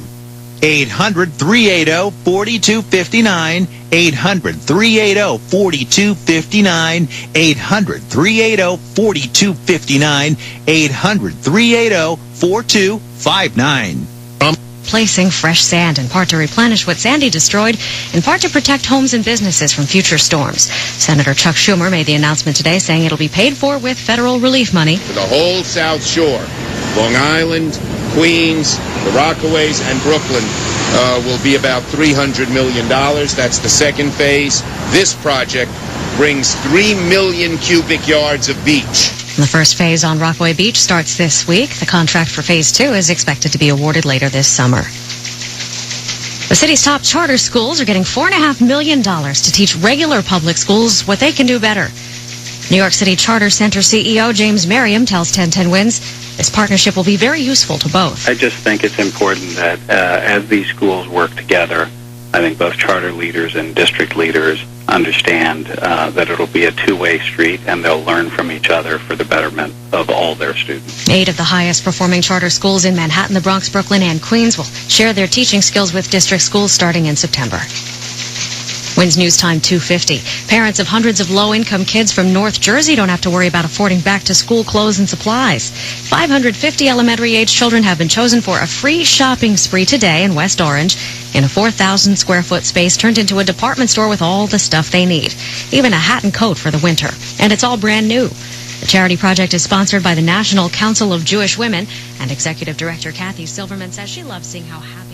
800-380-4259, 800-380-4259, 800-380-4259, 800-380-4259. Placing fresh sand, in part to replenish what Sandy destroyed, in part to protect homes and businesses from future storms. Senator Chuck Schumer made the announcement today, saying it'll be paid for with federal relief money. For the whole South Shore, Long Island, Queens, the Rockaways, and Brooklyn will be about $300 million. That's the second phase. This project brings 3 million cubic yards of beach. The first phase on Rockaway Beach starts this week. The contract for Phase 2 is expected to be awarded later this summer. The city's top charter schools are getting $4.5 million to teach regular public schools what they can do better. New York City Charter Center CEO James Merriam tells 1010 Wins this partnership will be very useful to both. I just think it's important that as these schools work together, I think both charter leaders and district leaders understand that it'll be a two-way street and they'll learn from each other for the betterment of all their students. 8 of the highest performing charter schools in Manhattan, the Bronx, Brooklyn, and Queens will share their teaching skills with district schools starting in September. Wins News Time 2:50. Parents of hundreds of low-income kids from North Jersey don't have to worry about affording back-to-school clothes and supplies. 550 elementary-age children have been chosen for a free shopping spree today in West Orange in a 4,000-square-foot space turned into a department store with all the stuff they need, even a hat and coat for the winter. And it's all brand new. The charity project is sponsored by the National Council of Jewish Women, and Executive Director Kathy Silverman says she loves seeing how happy